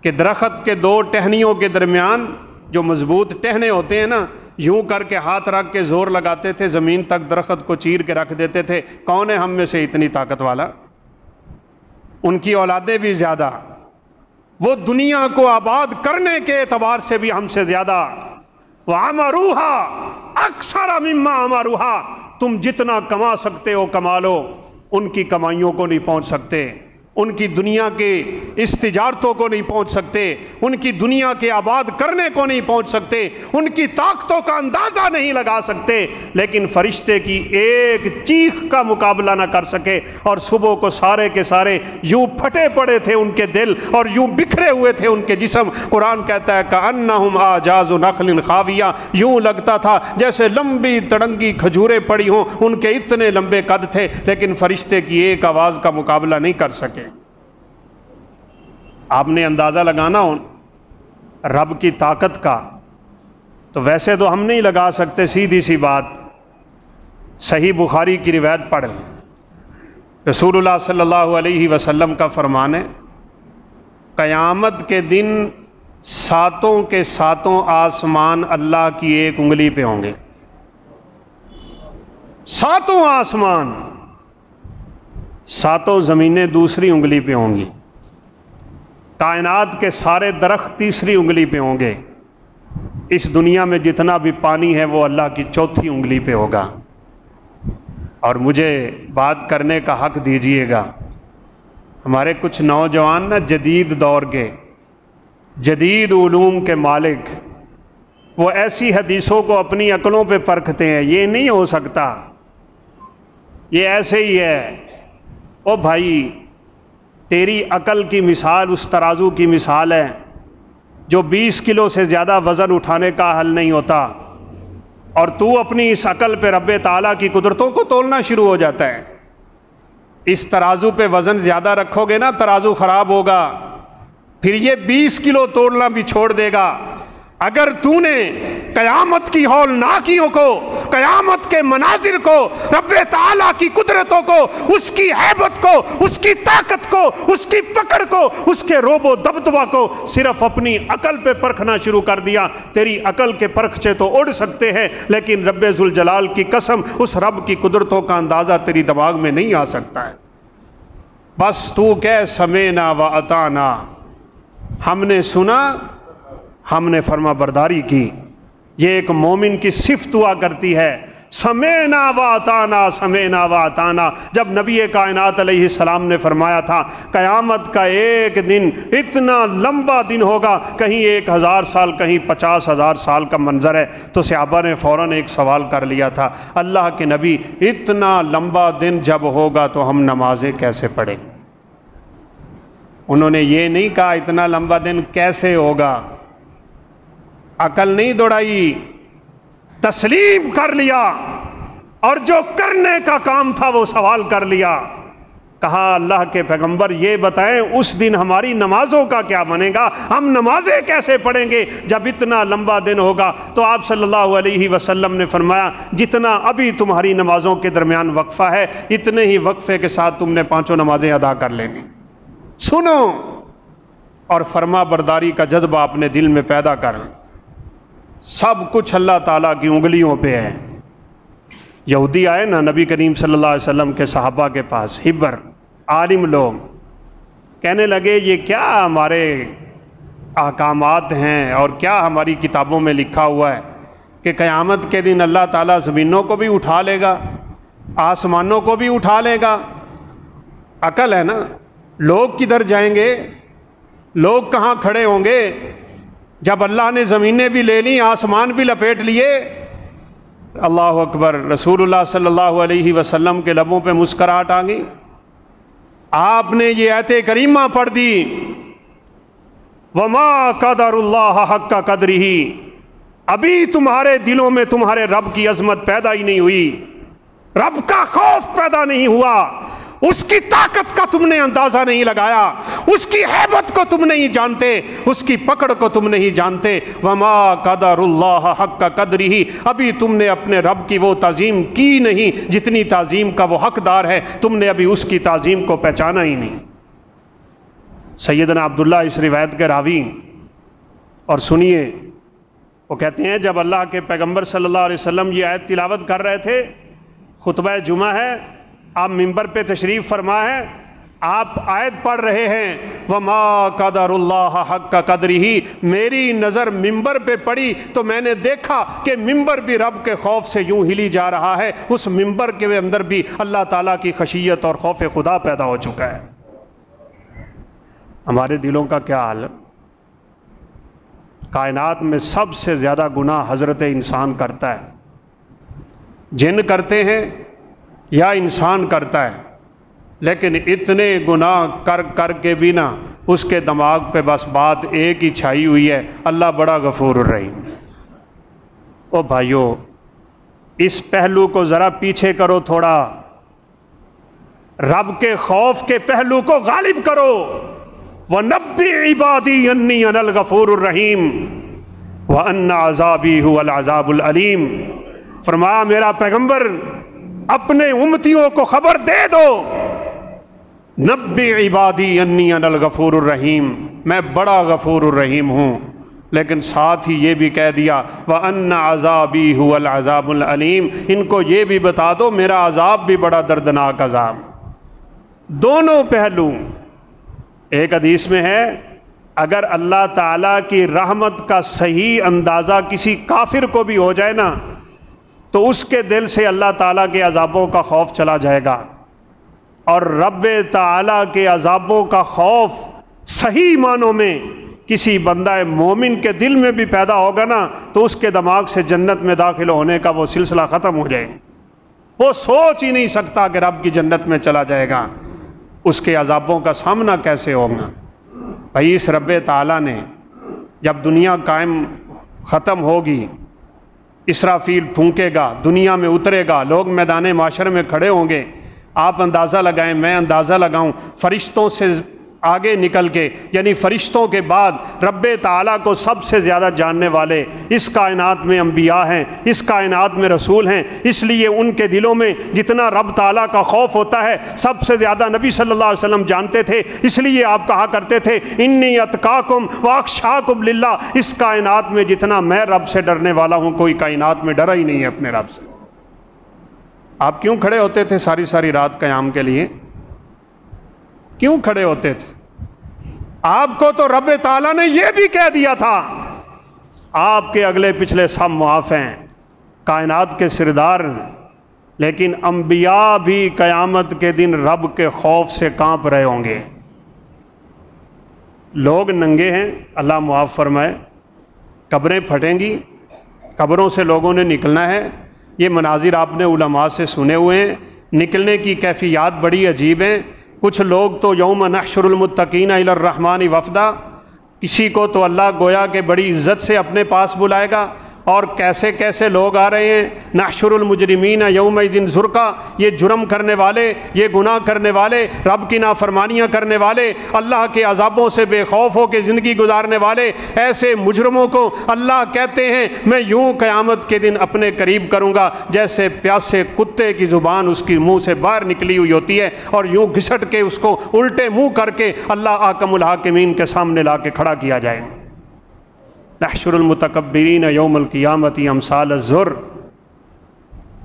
کہ درخت کے دو ٹہنیوں کے درمیان جو مضبوط ٹہنے ہوتے ہیں نا، یوں کر کے ہاتھ رکھ کے زور لگاتے تھے، زمین تک درخت کو چیر کے رکھ دیتے تھے۔ کون ہے ہم میں سے اتنی طاقت والا؟ ان کی اولادیں بھی زیادہ، وہ دنیا کو آباد کرنے کے اعتبار سے بھی ہم سے زیادہ۔ وَعَمَرُوهَا أَكْثَرَ مِمَّا عَمَرُوهَا، تم جتنا کما سکتے ہو کما لو، ان کی کمائیوں کو نہیں پہنچ سکتے، ان کی دنیا کے اس تجارتوں کو نہیں پہنچ سکتے، ان کی دنیا کے آباد کرنے کو نہیں پہنچ سکتے، ان کی طاقتوں کا اندازہ نہیں لگا سکتے، لیکن فرشتے کی ایک چیخ کا مقابلہ نہ کر سکے۔ اور صبح کو سارے کے سارے یوں پھٹے پڑے تھے ان کے دل، اور یوں بکھرے ہوئے تھے ان کے جسم۔ قرآن کہتا ہے کأنہم اعجاز نخل خاویہ، یوں لگتا تھا جیسے لمبی تڑنگی کھجوریں پڑی ہوں، ان کے اتنے لمبے قد تھے، لیکن فرشتے کی ایک آواز کا مقابلہ نہیں کر سکے۔ آپ نے اندازہ لگانا ہو رب کی طاقت کا، تو ویسے تو ہم نہیں لگا سکتے، سیدھی سی بات، صحیح بخاری کی روایت پڑھ لیں۔ رسول اللہ صلی اللہ علیہ وسلم کا فرمان ہے قیامت کے دن ساتوں کے ساتوں آسمان اللہ کی ایک انگلی پہ ہوں گے، ساتوں آسمان، ساتوں زمینیں دوسری انگلی پہ ہوں گی، کائنات کے سارے درخت تیسری انگلی پہ ہوں گے، اس دنیا میں جتنا بھی پانی ہے وہ اللہ کی چوتھی انگلی پہ ہوگا۔ اور مجھے بات کرنے کا حق دیجئے گا، ہمارے کچھ نوجوان نا جدید دور کے، جدید علوم کے مالک، وہ ایسی حدیثوں کو اپنی عقلوں پہ پرکھتے ہیں، یہ نہیں ہو سکتا، یہ ایسے ہی ہے۔ او بھائی، تیری عقل کی مثال اس ترازو کی مثال ہے جو 20 کلو سے زیادہ وزن اٹھانے کا حل نہیں ہوتا، اور تو اپنی اس عقل پہ رب تعالیٰ کی قدرتوں کو تولنا شروع ہو جاتا ہے۔ اس ترازو پہ وزن زیادہ رکھو گے نا، ترازو خراب ہوگا، پھر یہ 20 کلو تولنا بھی چھوڑ دے گا۔ اگر تو نے قیامت کی ہولناکیوں کو، قیامت کے مناظر کو، رب تعالیٰ کی قدرتوں کو، اس کی ہیبت کو، اس کی طاقت کو، اس کی پکڑ کو، اس کے روب و دبدبہ کو صرف اپنی عقل پہ پرکھنا شروع کر دیا، تیری عقل کے پرکھچے تو اڑ سکتے ہیں، لیکن رب ذوالجلال کی قسم اس رب کی قدرتوں کا اندازہ تیری دماغ میں نہیں آ سکتا ہے۔ بس تو کہہ سمعنا و اطعنا، ہم نے سنا، ہم نے فرما برداری کی۔ یہ ایک مومن کی صفت ہوا کرتی ہے، سمعنا و اطعنا، سمعنا و اطعنا۔ جب نبی کائنات علیہ السلام نے فرمایا تھا قیامت کا ایک دن اتنا لمبا دن ہوگا، کہیں 1000 سال، کہیں 50,000 سال کا منظر ہے، تو صحابہ نے فوراً ایک سوال کر لیا تھا، اللہ کے نبی اتنا لمبا دن جب ہوگا تو ہم نمازیں کیسے پڑھیں؟ انہوں نے یہ نہیں کہا اتنا لمبا دن کیسے ہوگا، عقل نہیں دوڑائی، تسلیم کر لیا، اور جو کرنے کا کام تھا وہ سوال کر لیا۔ کہا اللہ کے پیغمبر یہ بتائیں اس دن ہماری نمازوں کا کیا بنے گا، ہم نمازیں کیسے پڑھیں گے جب اتنا لمبا دن ہوگا؟ تو آپ صلی اللہ علیہ وسلم نے فرمایا جتنا ابھی تمہاری نمازوں کے درمیان وقفہ ہے، اتنے ہی وقفے کے ساتھ تم نے 5 نمازیں ادا کر لینی۔ سنو اور فرما برداری کا جذبہ اپنے دل میں پیدا کر۔ سب کچھ اللہ تعالیٰ کی انگلیوں پہ ہے۔ یہودی آئے نا نبی کریم صلی اللہ علیہ وسلم کے صحابہ کے پاس، ہبر عالم لوگ، کہنے لگے یہ کیا ہمارے احکامات ہیں اور کیا ہماری کتابوں میں لکھا ہوا ہے کہ قیامت کے دن اللہ تعالیٰ زمینوں کو بھی اٹھا لے گا، آسمانوں کو بھی اٹھا لے گا؟ عقل ہے نا، لوگ کدھر جائیں گے، لوگ کہاں کھڑے ہوں گے جب اللہ نے زمینیں بھی لے لیں، آسمان بھی لپیٹ لیے؟ اللہ اکبر۔ رسول اللہ صلی اللہ علیہ وسلم کے لبوں پہ مسکراہٹ آ گئی۔ آپ نے یہ آیت کریمہ پڑھ دی، وَمَا قَدَرُ اللَّهَ حَقَّ قَدْرِهِ، ابھی تمہارے دلوں میں تمہارے رب کی عظمت پیدا ہی نہیں ہوئی، رب کا خوف پیدا نہیں ہوا، اس کی طاقت کا تم نے اندازہ نہیں لگایا، اس کی ہیبت کو تم نہیں جانتے، اس کی پکڑ کو تم نہیں جانتے۔ وَمَا قَدَرُ اللَّهَ حَقَّ قَدْرِهِ، ابھی تم نے اپنے رب کی وہ تعظیم کی نہیں جتنی تعظیم کا وہ حقدار ہے، تم نے ابھی اس کی تعظیم کو پہچانا ہی نہیں۔ سیدنا عبداللہ اس روایت کے راوی، اور سنیے وہ کہتے ہیں جب اللہ کے پیغمبر صلی اللہ علیہ وسلم یہ آیت تلاوت کر رہے تھے، خطبہ جمعہ ہے، آپ ممبر پہ تشریف فرما ہے، آپ آیت پڑھ رہے ہیں وَمَا قَدَرُ اللَّهَ حَقَّ قَدْرِهِ، میری نظر ممبر پہ پڑی تو میں نے دیکھا کہ ممبر بھی رب کے خوف سے یوں ہلی جا رہا ہے، اس ممبر کے اندر بھی اللہ تعالیٰ کی خشیت اور خوف خدا پیدا ہو چکا ہے۔ ہمارے دلوں کا کیا حال ہے؟ کائنات میں سب سے زیادہ گناہ حضرت انسان کرتا ہے، جن کرتے ہیں یا انسان کرتا ہے، لیکن اتنے گناہ کر کر کے بھی نا اس کے دماغ پہ بس بات ایک ہی چھائی ہوئی ہے، اللہ بڑا غفور الرحیم۔ او بھائیو، اس پہلو کو ذرا پیچھے کرو تھوڑا، رب کے خوف کے پہلو کو غالب کرو۔ وَنَبِّئْ عِبَادِي أَنِّي أَنَا الْغَفُورُ الرَّحِيمُ وَأَنَّ عَذَابِي هُوَ الْعَذَابُ الْأَلِيمُ، فرمایا میرا پیغمبر اپنے امتیوں کو خبر دے دو، نَبِّئْ عِبَادِي أَنِّي أَنَا الْغَفُورُ الرَّحِيمُ، میں بڑا غفور الرحیم ہوں، لیکن ساتھ ہی یہ بھی کہہ دیا وَأَنَّ عَذَابِي هُوَ الْعَذَابُ الْأَلِيمُ، ان کو یہ بھی بتا دو میرا عذاب بھی بڑا دردناک عذاب۔ دونوں پہلو۔ ایک حدیث میں ہے اگر اللہ تعالیٰ کی رحمت کا صحیح اندازہ کسی کافر کو بھی ہو جائے نا تو اس کے دل سے اللہ تعالیٰ کے عذابوں کا خوف چلا جائے گا، اور رب تعالیٰ کے عذابوں کا خوف صحیح معنوں میں کسی بندہ مومن کے دل میں بھی پیدا ہوگا نا تو اس کے دماغ سے جنت میں داخل ہونے کا وہ سلسلہ ختم ہو جائے، وہ سوچ ہی نہیں سکتا کہ رب کی جنت میں چلا جائے گا، اس کے عذابوں کا سامنا کیسے ہوگا۔ بھائی اس رب تعالیٰ نے جب دنیا قائم ختم ہوگی، اسرافیل پھونکے گا، دنیا میں اترے گا، لوگ میدان معاشر میں کھڑے ہوں گے، آپ اندازہ لگائیں میں اندازہ لگاؤں، فرشتوں سے آگے نکل کے یعنی فرشتوں کے بعد رب تعالیٰ کو سب سے زیادہ جاننے والے اس کائنات میں انبیاء ہیں، اس کائنات میں رسول ہیں، اس لیے ان کے دلوں میں جتنا رب تعالیٰ کا خوف ہوتا ہے سب سے زیادہ نبی صلی اللہ علیہ وسلم جانتے تھے، اس لیے آپ کہا کرتے تھے انی اتقاکم واخشاکم للہ، اس کائنات میں جتنا میں رب سے ڈرنے والا ہوں کوئی کائنات میں ڈرا ہی نہیں ہے اپنے رب سے۔ آپ کیوں کھڑے ہوتے تھے ساری ساری رات قیام کے لیے؟ کیوں کھڑے ہوتے تھے؟ آپ کو تو رب تعالیٰ نے یہ بھی کہہ دیا تھا آپ کے اگلے پچھلے سب معاف ہیں، کائنات کے سردار ہیں، لیکن انبیاء بھی قیامت کے دن رب کے خوف سے کانپ رہے ہوں گے۔ لوگ ننگے ہیں، اللہ معاف فرمائے، قبریں پھٹیں گی، قبروں سے لوگوں نے نکلنا ہے، یہ مناظر آپ نے علماء سے سنے ہوئے ہیں، نکلنے کی کیفیات بڑی عجیب ہیں۔ کچھ لوگ تو یوم نحشر المتقین الی الرحمن وفدا، کسی کو تو اللہ گویا کہ بڑی عزت سے اپنے پاس بلائے گا، اور کیسے کیسے لوگ آ رہے ہیں، نحشر المجرمین یومئذ زرقا، یہ جرم کرنے والے، یہ گناہ کرنے والے، رب کی نافرمانیاں کرنے والے، اللہ کے عذابوں سے بے خوف ہو کے زندگی گزارنے والے، ایسے مجرموں کو اللہ کہتے ہیں میں یوں قیامت کے دن اپنے قریب کروں گا جیسے پیاسے کتے کی زبان اس کی منہ سے باہر نکلی ہوئی ہوتی ہے، اور یوں گھسٹ کے اس کو الٹے منہ کر کے اللہ حاکم الحاکمین کے سامنے لا کے کھڑا کیا جائے۔ نحشر المتکبرین یوم القیامت امثال الزر،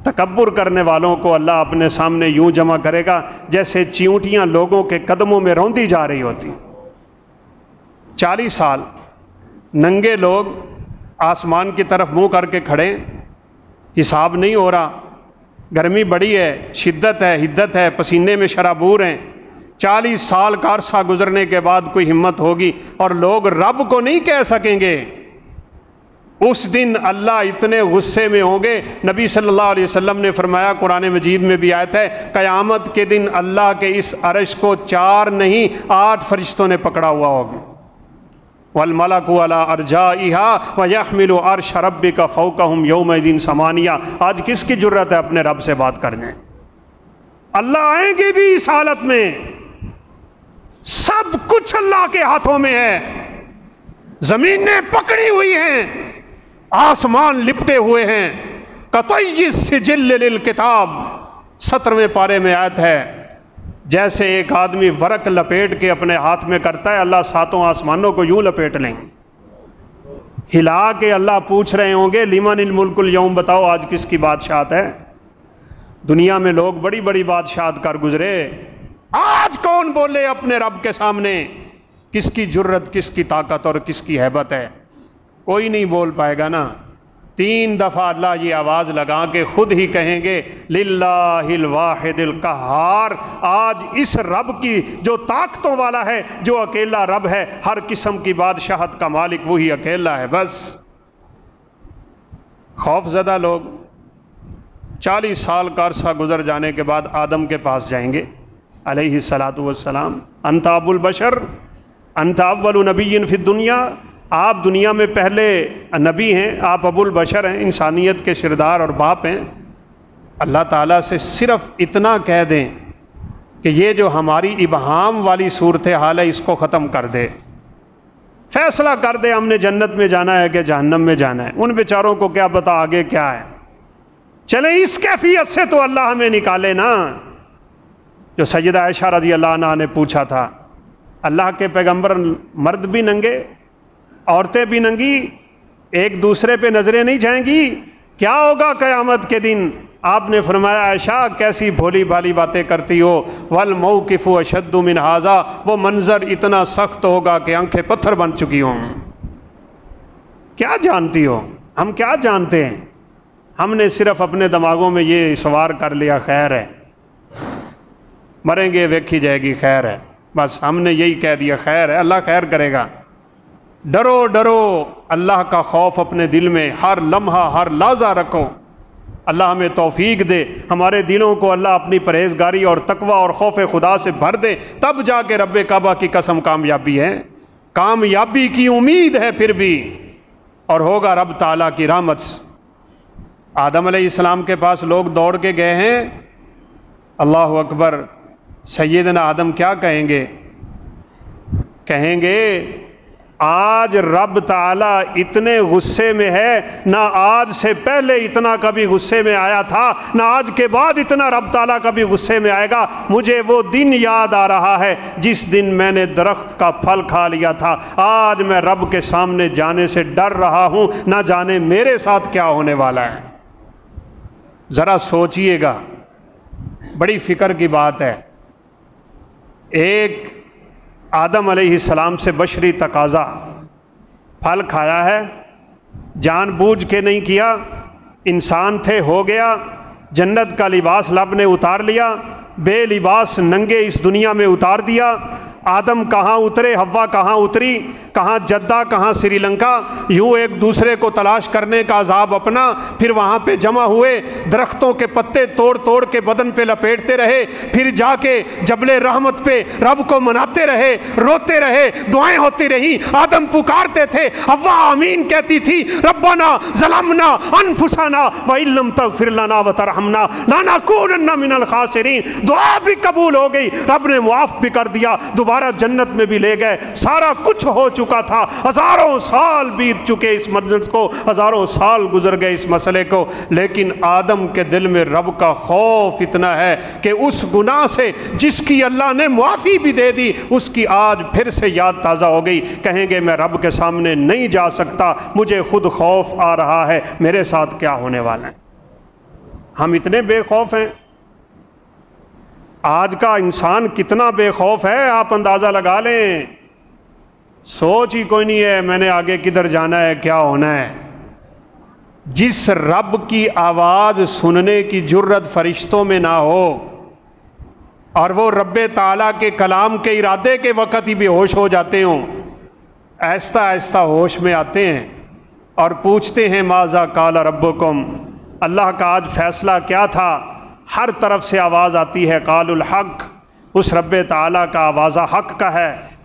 تکبر کرنے والوں کو اللہ اپنے سامنے یوں جمع کرے گا جیسے چیونٹیاں لوگوں کے قدموں میں روندی جا رہی ہوتی۔ 40 سال ننگے لوگ آسمان کی طرف منہ کر کے کھڑے، حساب نہیں ہو رہا، گرمی بڑی ہے، شدت ہے، حدت ہے، پسینے میں شرابور ہیں، 40 سال کا عرصہ گزرنے کے بعد کوئی ہمت ہوگی اور لوگ رب کو نہیں کہہ سکیں گے۔ اس دن اللہ اتنے غصے میں ہوں گے، نبی صلی اللہ علیہ وسلم نے فرمایا، قرآن مجید میں بھی آیت ہے، قیامت کے دن اللہ کے اس عرش کو 4 نہیں 8 فرشتوں نے پکڑا ہوا ہوگا۔ والملک علی ارجائها ويحمل عرش ربك فوقهم يومئذ ثمانیہ۔ آج کس کی جرت ہے اپنے رب سے بات کرنے؟ اللہ آئیں گے بھی اس حالت میں، سب کچھ اللہ کے ہاتھوں میں ہے، زمینیں پکڑی ہوئی ہیں، آسمان لپٹے ہوئے ہیں، قطعی السجل للکتاب، 17ویں پارے میں آیت ہے، جیسے ایک آدمی ورق لپیٹ کے اپنے ہاتھ میں کرتا ہے، اللہ ساتوں آسمانوں کو یوں لپیٹ لیں گے، ہلا کے اللہ پوچھ رہے ہوں گے لمن الملک اليوم، بتاؤ آج کس کی بادشاہت ہے؟ دنیا میں لوگ بڑی بڑی بادشاہت کر گزرے، آج کون بولے اپنے رب کے سامنے؟ کس کی جرت، کس کی طاقت اور کس کی ہیبت ہے؟ کوئی نہیں بول پائے گا نا۔ 3 دفعہ اللہ یہ آواز لگا کے خود ہی کہیں گے للہ الواحد القہار، آج اس رب کی جو طاقتوں والا ہے، جو اکیلا رب ہے، ہر قسم کی بادشاہت کا مالک وہی اکیلا ہے۔ بس خوف زدہ لوگ 40 سال کا عرصہ گزر جانے کے بعد آدم کے پاس جائیں گے علیہ الصلاۃ والسلام، انت ابو البشر انت اول نبی فی الدنیا، آپ دنیا میں پہلے نبی ہیں، آپ ابو البشر ہیں، انسانیت کے سردار اور باپ ہیں۔ اللہ تعالیٰ سے صرف اتنا کہہ دیں کہ یہ جو ہماری ابہام والی صورتحال ہے اس کو ختم کر دے، فیصلہ کر دے ہم نے جنت میں جانا ہے کہ جہنم میں جانا ہے۔ ان بیچاروں کو کیا پتا آگے کیا ہے، چلیں اس کیفیت سے تو اللہ ہمیں نکالے نا۔ جو سیدہ عائشہ رضی اللہ عنہا نے پوچھا تھا، اللہ کے پیغمبر مرد بھی ننگے، عورتیں بھی ننگی، ایک دوسرے پہ نظریں نہیں جائیں گی، کیا ہوگا قیامت کے دن؟ آپ نے فرمایا عائشہ کیسی بھولی بھالی باتیں کرتی ہو، والموقف اشد من ھذا، وہ منظر اتنا سخت ہوگا کہ آنکھیں پتھر بن چکی ہوں۔ کیا جانتی ہو؟ ہم کیا جانتے ہیں؟ ہم نے صرف اپنے دماغوں میں یہ سوار کر لیا خیر ہے، مریں گے ویکھی جائے گی خیر ہے، بس ہم نے یہی کہہ دیا خیر ہے، اللہ خیر کرے گا۔ ڈرو ڈرو، اللہ کا خوف اپنے دل میں ہر لمحہ ہر لحظہ رکھو۔ اللہ ہمیں توفیق دے، ہمارے دلوں کو اللہ اپنی پرہیزگاری اور تقوی اور خوف خدا سے بھر دے، تب جا کے رب کعبہ کی قسم کامیابی ہے، کامیابی کی امید ہے پھر بھی، اور ہوگا رب تعالیٰ کی رحمت سے۔ آدم علیہ السلام کے پاس لوگ دوڑ کے گئے ہیں، اللہ اکبر، سیدنا آدم کیا کہیں گے؟ کہیں گے آج رب تعالیٰ اتنے غصے میں ہے، نہ آج سے پہلے اتنا کبھی غصے میں آیا تھا، نہ آج کے بعد اتنا رب تعالیٰ کبھی غصے میں آئے گا۔ مجھے وہ دن یاد آ رہا ہے جس دن میں نے درخت کا پھل کھا لیا تھا، آج میں رب کے سامنے جانے سے ڈر رہا ہوں، نہ جانے میرے ساتھ کیا ہونے والا ہے۔ ذرا سوچئے گا، بڑی فکر کی بات ہے۔ ایک آدم علیہ السلام سے بشری تقاضا، پھل کھایا ہے، جان بوجھ کے نہیں کیا، انسان تھے ہو گیا، جنت کا لباس لب نے اتار لیا، بے لباس ننگے اس دنیا میں اتار دیا۔ آدم کہاں اترے، حوا کہاں اتری، کہاں جدہ کہاں سری لنکا، یوں ایک دوسرے کو تلاش کرنے کا عذاب اپنا، پھر وہاں پہ جمع ہوئے، درختوں کے پتے توڑ توڑ کے بدن پہ لپیٹتے رہے، پھر جا کے جبل رحمت پہ رب کو مناتے رہے، روتے رہے، دعائیں ہوتی رہی، آدم پکارتے تھے، حوا آمین کہتی تھی، ربنا ظلمنا انفسنا وان لم تغفر لنا وترحمنا لنکونن من الخاسرین۔ دعا بھی قبول ہو گئی، رب نے معاف بھی کر دیا، دوبارہ جنت میں بھی لے گئے، سارا کچھ ہو چکا تھا، ہزاروں سال بیت چکے اس منزل کو، ہزاروں سال گزر گئے اس مسئلے کو، لیکن آدم کے دل میں رب کا خوف اتنا ہے کہ اس گناہ سے جس کی اللہ نے معافی بھی دے دی، اس کی آج پھر سے یاد تازہ ہو گئی۔ کہیں گے میں رب کے سامنے نہیں جا سکتا، مجھے خود خوف آ رہا ہے، میرے ساتھ کیا ہونے والا ہے۔ ہم اتنے بے خوف ہیں، آج کا انسان کتنا بے خوف ہے آپ اندازہ لگا لیں، سوچ ہی کوئی نہیں ہے میں نے آگے کدھر جانا ہے، کیا ہونا ہے۔ جس رب کی آواز سننے کی جرت فرشتوں میں نہ ہو، اور وہ رب تعالیٰ کے کلام کے ارادے کے وقت ہی بے ہوش ہو جاتے ہوں، آہستہ آہستہ ہوش میں آتے ہیں اور پوچھتے ہیں ماذا قال ربکم، اللہ کا آج فیصلہ کیا تھا؟ ہر طرف سے آواز آتی ہے قال الحق، اس رب تعالیٰ کا آوازہ حق کا ہے،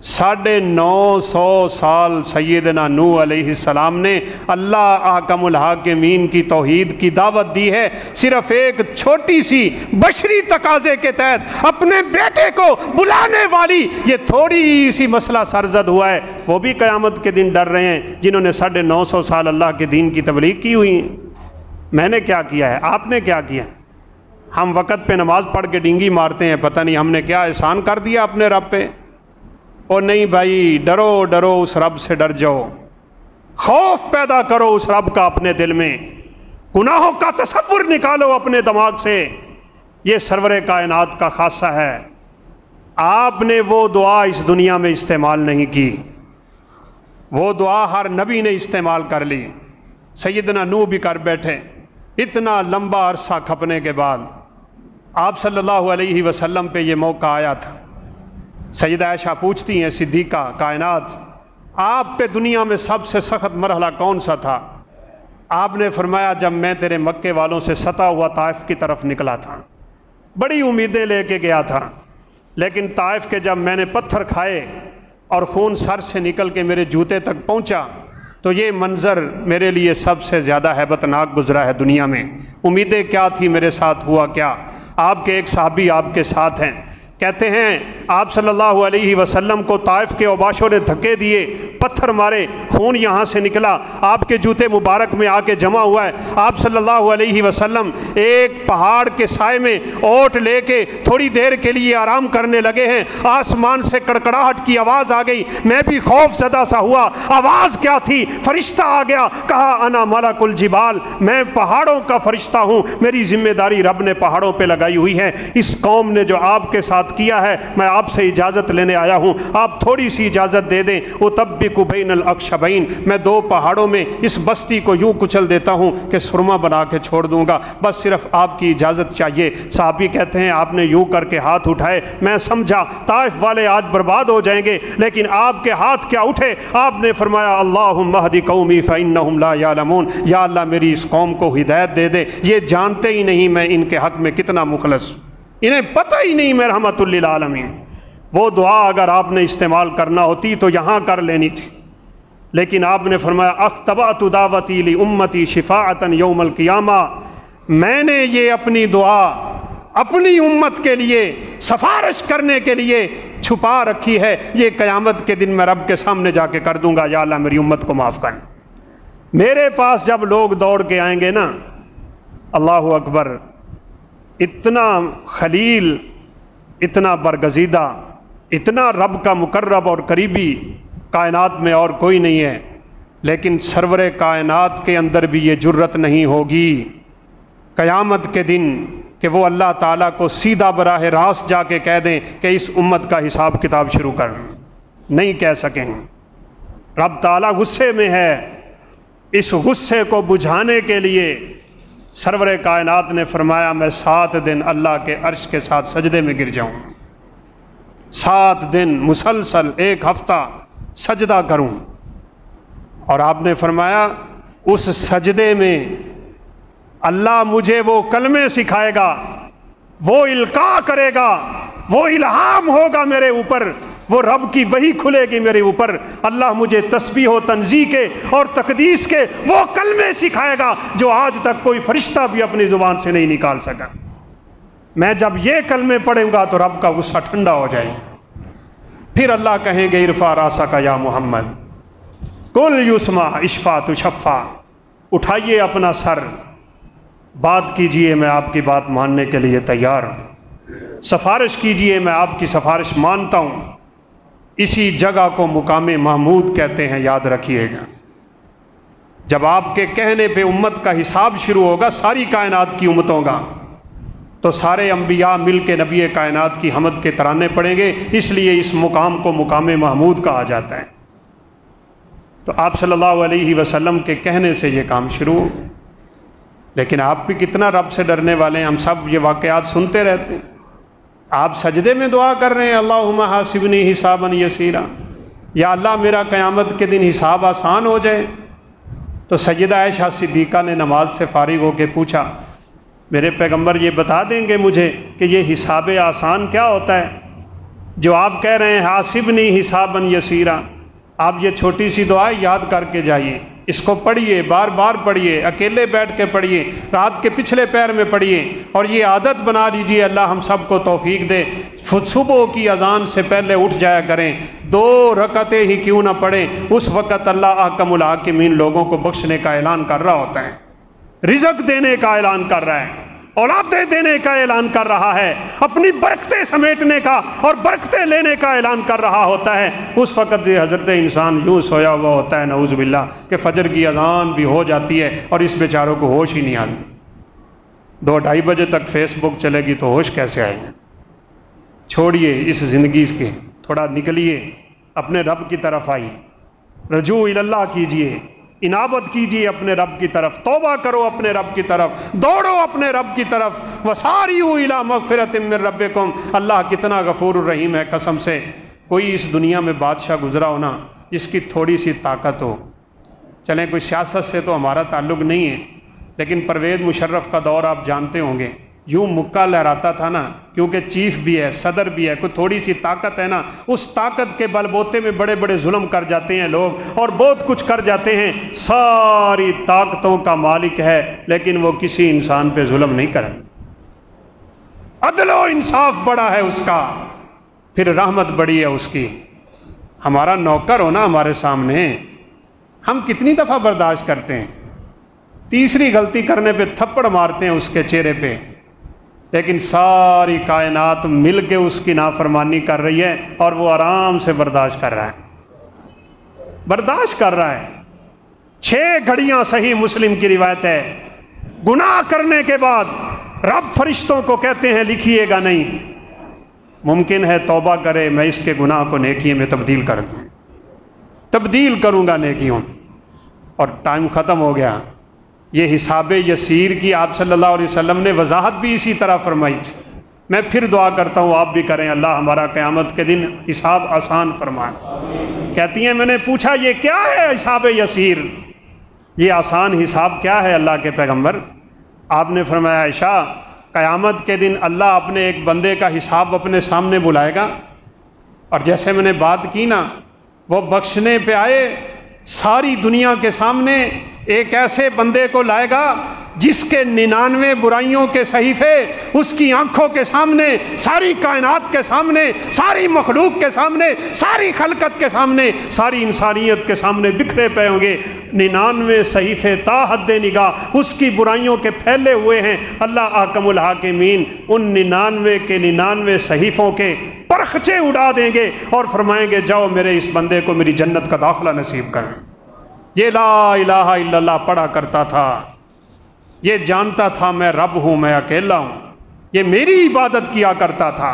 950 سال سیدنا نوح علیہ السلام نے اللہ احکم الحاکمین کی توحید کی دعوت دی ہے، صرف ایک چھوٹی سی بشری تقاضے کے تحت اپنے بیٹے کو بلانے والی یہ تھوڑی سی مسئلہ سرزد ہوا ہے۔ وہ بھی قیامت کے دن ڈر رہے ہیں جنہوں نے 950 سال اللہ کے دین کی تبلیغ کی ہوئی ہے۔ میں نے کیا کیا ہے، آپ نے کیا کیا ہے؟ ہم وقت پہ نماز پڑھ کے ڈینگی مارتے ہیں، پتہ نہیں ہم نے کیا احسان کر دیا اپنے رب پہ۔ اور نہیں بھائی، ڈرو ڈرو اس رب سے ڈر جاؤ، خوف پیدا کرو اس رب کا اپنے دل میں، گناہوں کا تصور نکالو اپنے دماغ سے۔ یہ سرور کائنات کا خاصہ ہے۔ آپ نے وہ دعا اس دنیا میں استعمال نہیں کی، وہ دعا ہر نبی نے استعمال کر لی، سیدنا نوح بھی کر بیٹھے۔ اتنا لمبا عرصہ کھپنے کے بعد آپ صلی اللہ علیہ وسلم پہ یہ موقع آیا تھا۔ سیدہ عائشہ پوچھتی ہیں، صدیقہ کائنات، آپ پہ دنیا میں سب سے سخت مرحلہ کون سا تھا؟ آپ نے فرمایا، جب میں تیرے مکے والوں سے ستا ہوا طائف کی طرف نکلا تھا، بڑی امیدیں لے کے گیا تھا، لیکن طائف کے جب میں نے پتھر کھائے اور خون سر سے نکل کے میرے جوتے تک پہنچا تو یہ منظر میرے لیے سب سے زیادہ ہیبت ناک گزرا ہے دنیا میں۔ امیدیں کیا تھی، میرے ساتھ ہوا کیا؟ آپ کے ایک صحابی آپ کے ساتھ ہیں، کہتے ہیں آپ صلی اللہ علیہ وسلم کو طائف کے اوباشوں نے دھکے دیے، پتھر مارے، خون یہاں سے نکلا، آپ کے جوتے مبارک میں آ کے جمع ہوا ہے۔ آپ صلی اللہ علیہ وسلم ایک پہاڑ کے سائے میں اوٹ لے کے تھوڑی دیر کے لیے آرام کرنے لگے ہیں، آسمان سے کڑکڑاہٹ کی آواز آ گئی، میں بھی خوف زدہ سا ہوا۔ آواز کیا تھی؟ فرشتہ آ گیا، کہا انا ملک الجبال، میں پہاڑوں کا فرشتہ ہوں، میری ذمہ داری رب نے پہاڑوں پہ لگائی ہوئی ہے۔ اس قوم نے جو آپ کے ساتھ کیا ہے، میں آپ سے اجازت لینے آیا ہوں، آپ تھوڑی سی اجازت دے دیں۔ اطبق بین الاخشبین، میں دو پہاڑوں میں اس بستی کو یوں کچل دیتا ہوں کہ سرما بنا کے چھوڑ دوں گا، بس صرف آپ کی اجازت چاہیے۔ صحابی کہتے ہیں آپ نے یوں کر کے ہاتھ اٹھائے، میں سمجھا طائف والے آج برباد ہو جائیں گے، لیکن آپ کے ہاتھ کیا اٹھے؟ آپ نے فرمایا اللہم اہد قومی فانہم لا یعلمون، یا اللہ میری اس قوم کو ہدایت دے دے، یہ جانتے ہی نہیں میں ان کے حق میں کتنا مخلص، انہیں پتہ ہی نہیں میں رحمت للعالمین۔ وہ دعا اگر آپ نے استعمال کرنا ہوتی تو یہاں کر لینی تھی، لیکن آپ نے فرمایا اختبأت دعوتی لامتی شفاعۃ یوم القیامہ، میں نے یہ اپنی دعا اپنی امت کے لیے سفارش کرنے کے لیے چھپا رکھی ہے، یہ قیامت کے دن میں رب کے سامنے جا کے کر دوں گا، یا اللہ میری امت کو معاف کر۔ میرے پاس جب لوگ دوڑ کے آئیں گے نا، اللہ اکبر، اتنا خلیل، اتنا برگزیدہ، اتنا رب کا مقرب اور قریبی کائنات میں اور کوئی نہیں ہے، لیکن سرور کائنات کے اندر بھی یہ جرت نہیں ہوگی قیامت کے دن کہ وہ اللہ تعالیٰ کو سیدھا براہ راست جا کے کہہ دیں کہ اس امت کا حساب کتاب شروع کر، نہیں کہہ سکیں۔ رب تعالیٰ غصے میں ہے، اس غصے کو بجھانے کے لیے سرور کائنات نے فرمایا میں 7 دن اللہ کے عرش کے ساتھ سجدے میں گر جاؤں، 7 دن مسلسل 1 ہفتہ سجدہ کروں، اور آپ نے فرمایا اس سجدے میں اللہ مجھے وہ کلمے سکھائے گا، وہ القاء کرے گا، وہ الہام ہوگا میرے اوپر، وہ رب کی وحی کھلے گی میرے اوپر، اللہ مجھے تسبیح و تنزیہ کے اور تقدیس کے وہ کلمے سکھائے گا جو آج تک کوئی فرشتہ بھی اپنی زبان سے نہیں نکال سکا۔ میں جب یہ کلمے پڑھوں گا تو رب کا غصہ ٹھنڈا ہو جائے، پھر اللہ کہیں گے ارفع راسک یا محمد کل یسمع اشفع تشفع، اٹھائیے اپنا سر، بات کیجئے، میں آپ کی بات ماننے کے لیے تیار ہوں، سفارش کیجئے، میں آپ کی سفارش مانتا ہوں۔ اسی جگہ کو مقام محمود کہتے ہیں، یاد رکھیے گا۔ جب آپ کے کہنے پہ امت کا حساب شروع ہوگا، ساری کائنات کی امتوں کا، تو سارے انبیاء مل کے نبی کائنات کی حمد کے ترانے پڑھیں گے، اس لیے اس مقام کو مقام محمود کہا جاتا ہے۔ تو آپ صلی اللہ علیہ وسلم کے کہنے سے یہ کام شروع ہو، لیکن آپ بھی کتنا رب سے ڈرنے والے ہیں، ہم سب یہ واقعات سنتے رہتے ہیں۔ آپ سجدے میں دعا کر رہے ہیں اللہم حاسبنی حسابا یسیرا، یا اللہ میرا قیامت کے دن حساب آسان ہو جائے۔ تو سیدہ عائشہ صدیقہ نے نماز سے فارغ ہو کے پوچھا میرے پیغمبر یہ بتا دیں گے مجھے کہ یہ حساب آسان کیا ہوتا ہے؟ جو آپ کہہ رہے ہیں حاسبنی حسابا یسیرا، آپ یہ چھوٹی سی دعا یاد کر کے جائیے، اس کو پڑھیے، بار بار پڑھیے، اکیلے بیٹھ کے پڑھیے، رات کے پچھلے پیر میں پڑھیے، اور یہ عادت بنا لیجیے۔ اللہ ہم سب کو توفیق دے، صبح کی اذان سے پہلے اٹھ جایا کریں، 2 رکعتیں ہی کیوں نہ پڑھیں، اس وقت اللہ احکم الحاکمین لوگوں کو بخشنے کا اعلان کر رہا ہوتا ہے، رزق دینے کا اعلان کر رہا ہے، اولادیں دینے کا اعلان کر رہا ہے، اپنی برکتیں سمیٹنے کا اور برکتیں لینے کا اعلان کر رہا ہوتا ہے۔ اس وقت یہ حضرت انسان یوں سویا ہوا ہوتا ہے نعوذ باللہ کہ فجر کی اذان بھی ہو جاتی ہے اور اس بیچاروں کو ہوش ہی نہیں آتی۔ 2-2:30 بجے تک فیس بک چلے گی تو ہوش کیسے آئے گا؟ چھوڑیے اس زندگی کے، تھوڑا نکلیے، اپنے رب کی طرف آئیے، رجوع اللہ کیجئے، انابت کیجیے اپنے رب کی طرف، توبہ کرو اپنے رب کی طرف، دوڑو اپنے رب کی طرف، وساریعوا الی مغفرۃ من ربکم۔ اللہ کتنا غفور الرحیم ہے، قسم سے کوئی اس دنیا میں بادشاہ گزرا ہو نا جس کی تھوڑی سی طاقت ہو، چلیں کوئی سیاست سے تو ہمارا تعلق نہیں ہے، لیکن پرویز مشرف کا دور آپ جانتے ہوں گے، یوں مکہ لہراتا تھا نا، کیونکہ چیف بھی ہے، صدر بھی ہے، کوئی تھوڑی سی طاقت ہے نا، اس طاقت کے بل بوتے میں بڑے بڑے ظلم کر جاتے ہیں لوگ اور بہت کچھ کر جاتے ہیں۔ ساری طاقتوں کا مالک ہے لیکن وہ کسی انسان پہ ظلم نہیں کرے، عدل و انصاف بڑا ہے اس کا، پھر رحمت بڑی ہے اس کی۔ ہمارا نوکر ہو نا ہمارے سامنے، ہم کتنی دفعہ برداشت کرتے ہیں، تیسری غلطی کرنے پہ تھپڑ مارتے ہیں اس کے چہرے پہ، لیکن ساری کائنات مل کے اس کی نافرمانی کر رہی ہے اور وہ آرام سے برداشت کر رہا ہے، برداشت کر رہا ہے۔ 6 گھڑیاں صحیح مسلم کی روایت ہے، گناہ کرنے کے بعد رب فرشتوں کو کہتے ہیں لکھیے گا نہیں، ممکن ہے توبہ کرے، میں اس کے گناہ کو نیکیوں میں تبدیل کر دوں، تبدیل کروں گا نیکیوں، اور ٹائم ختم ہو گیا۔ یہ حساب یسیر کی آپ صلی اللہ علیہ وسلم نے وضاحت بھی اسی طرح فرمائی تھی۔ میں پھر دعا کرتا ہوں آپ بھی کریں، اللہ ہمارا قیامت کے دن حساب آسان فرمائے۔ کہتی ہیں میں نے پوچھا یہ کیا ہے حساب یسیر، یہ آسان حساب کیا ہے اللہ کے پیغمبر؟ آپ نے فرمایا عائشہ، قیامت کے دن اللہ اپنے ایک بندے کا حساب اپنے سامنے بلائے گا، اور جیسے میں نے بات کی نا، وہ بخشنے پہ آئے، ساری دنیا کے سامنے ایک ایسے بندے کو لائے گا جس کے 99 برائیوں کے صحیفے اس کی آنکھوں کے سامنے، ساری کائنات کے سامنے، ساری مخلوق کے سامنے، ساری خلقت کے سامنے، ساری انسانیت کے سامنے بکھرے پے ہوں گے۔ 99 صحیفے تا حد نگاہ اس کی برائیوں کے پھیلے ہوئے ہیں۔ اللہ احکم الحاکمین ان 99 کے 99 صحیفوں کے پرخچے اڑا دیں گے اور فرمائیں گے جاؤ میرے اس بندے کو میری جنت کا داخلہ نصیب کریں۔ یہ لا الہ الا اللہ پڑھا کرتا تھا، یہ جانتا تھا میں رب ہوں، میں اکیلا ہوں، یہ میری عبادت کیا کرتا تھا،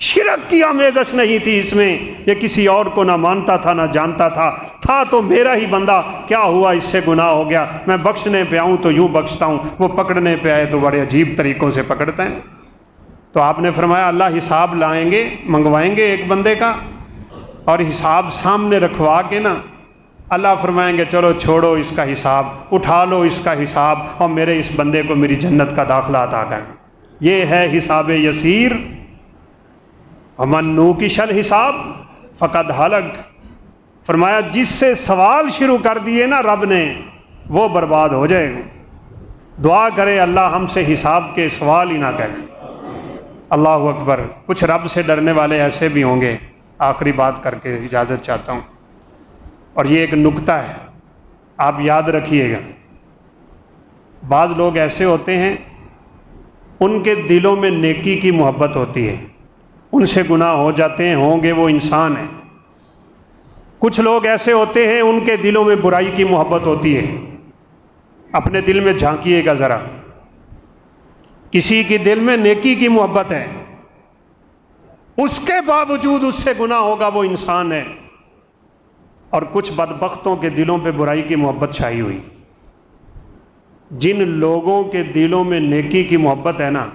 شرک کی آمیزش نہیں تھی اس میں، یہ کسی اور کو نہ مانتا تھا نہ جانتا تھا تو میرا ہی بندہ، کیا ہوا اس سے گناہ ہو گیا، میں بخشنے پہ آؤں تو یوں بخشتا ہوں، وہ پکڑنے پہ آئے تو بڑے عجیب طریقوں سے پکڑتے ہیں۔ تو آپ نے فرمایا اللہ حساب لائیں گے، منگوائیں گے ایک بندے کا، اور حساب سامنے رکھوا کے نا اللہ فرمائیں گے چلو چھوڑو اس کا حساب، اٹھا لو اس کا حساب اور میرے اس بندے کو میری جنت کا داخلہ عطا کر۔ یہ ہے حساب یسیر۔ ومن نوکش الحساب فقد ہلک، فرمایا جس سے سوال شروع کر دیے نا رب نے وہ برباد ہو جائے گا۔ دعا کرے اللہ ہم سے حساب کے سوال ہی نہ کرے۔ اللہ اکبر۔ کچھ رب سے ڈرنے والے ایسے بھی ہوں گے، آخری بات کر کے اجازت چاہتا ہوں، اور یہ ایک نکتہ ہے آپ یاد رکھیے گا۔ بعض لوگ ایسے ہوتے ہیں ان کے دلوں میں نیکی کی محبت ہوتی ہے، ان سے گناہ ہو جاتے ہیں، ہوں گے وہ انسان ہیں۔ کچھ لوگ ایسے ہوتے ہیں ان کے دلوں میں برائی کی محبت ہوتی ہے۔ اپنے دل میں جھانکیے گا ذرا، کسی کے دل میں نیکی کی محبت ہے، اس کے باوجود اس سے گناہ ہوگا وہ انسان ہے۔ اور کچھ بدبختوں کے دلوں پہ برائی کی محبت چھائی ہوئی۔ جن لوگوں کے دلوں میں نیکی کی محبت ہے نا،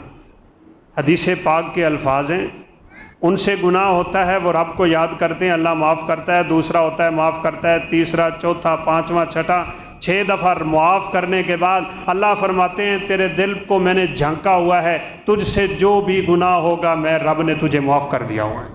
حدیث پاک کے الفاظ ہیں، ان سے گناہ ہوتا ہے وہ رب کو یاد کرتے ہیں، اللہ معاف کرتا ہے، دوسرا ہوتا ہے معاف کرتا ہے، تیسرا، چوتھا، پانچواں، چھٹا، 6 دفعہ معاف کرنے کے بعد اللہ فرماتے ہیں تیرے دل کو میں نے جھانکا ہوا ہے، تجھ سے جو بھی گناہ ہوگا میں رب نے تجھے معاف کر دیا ہوا ہے۔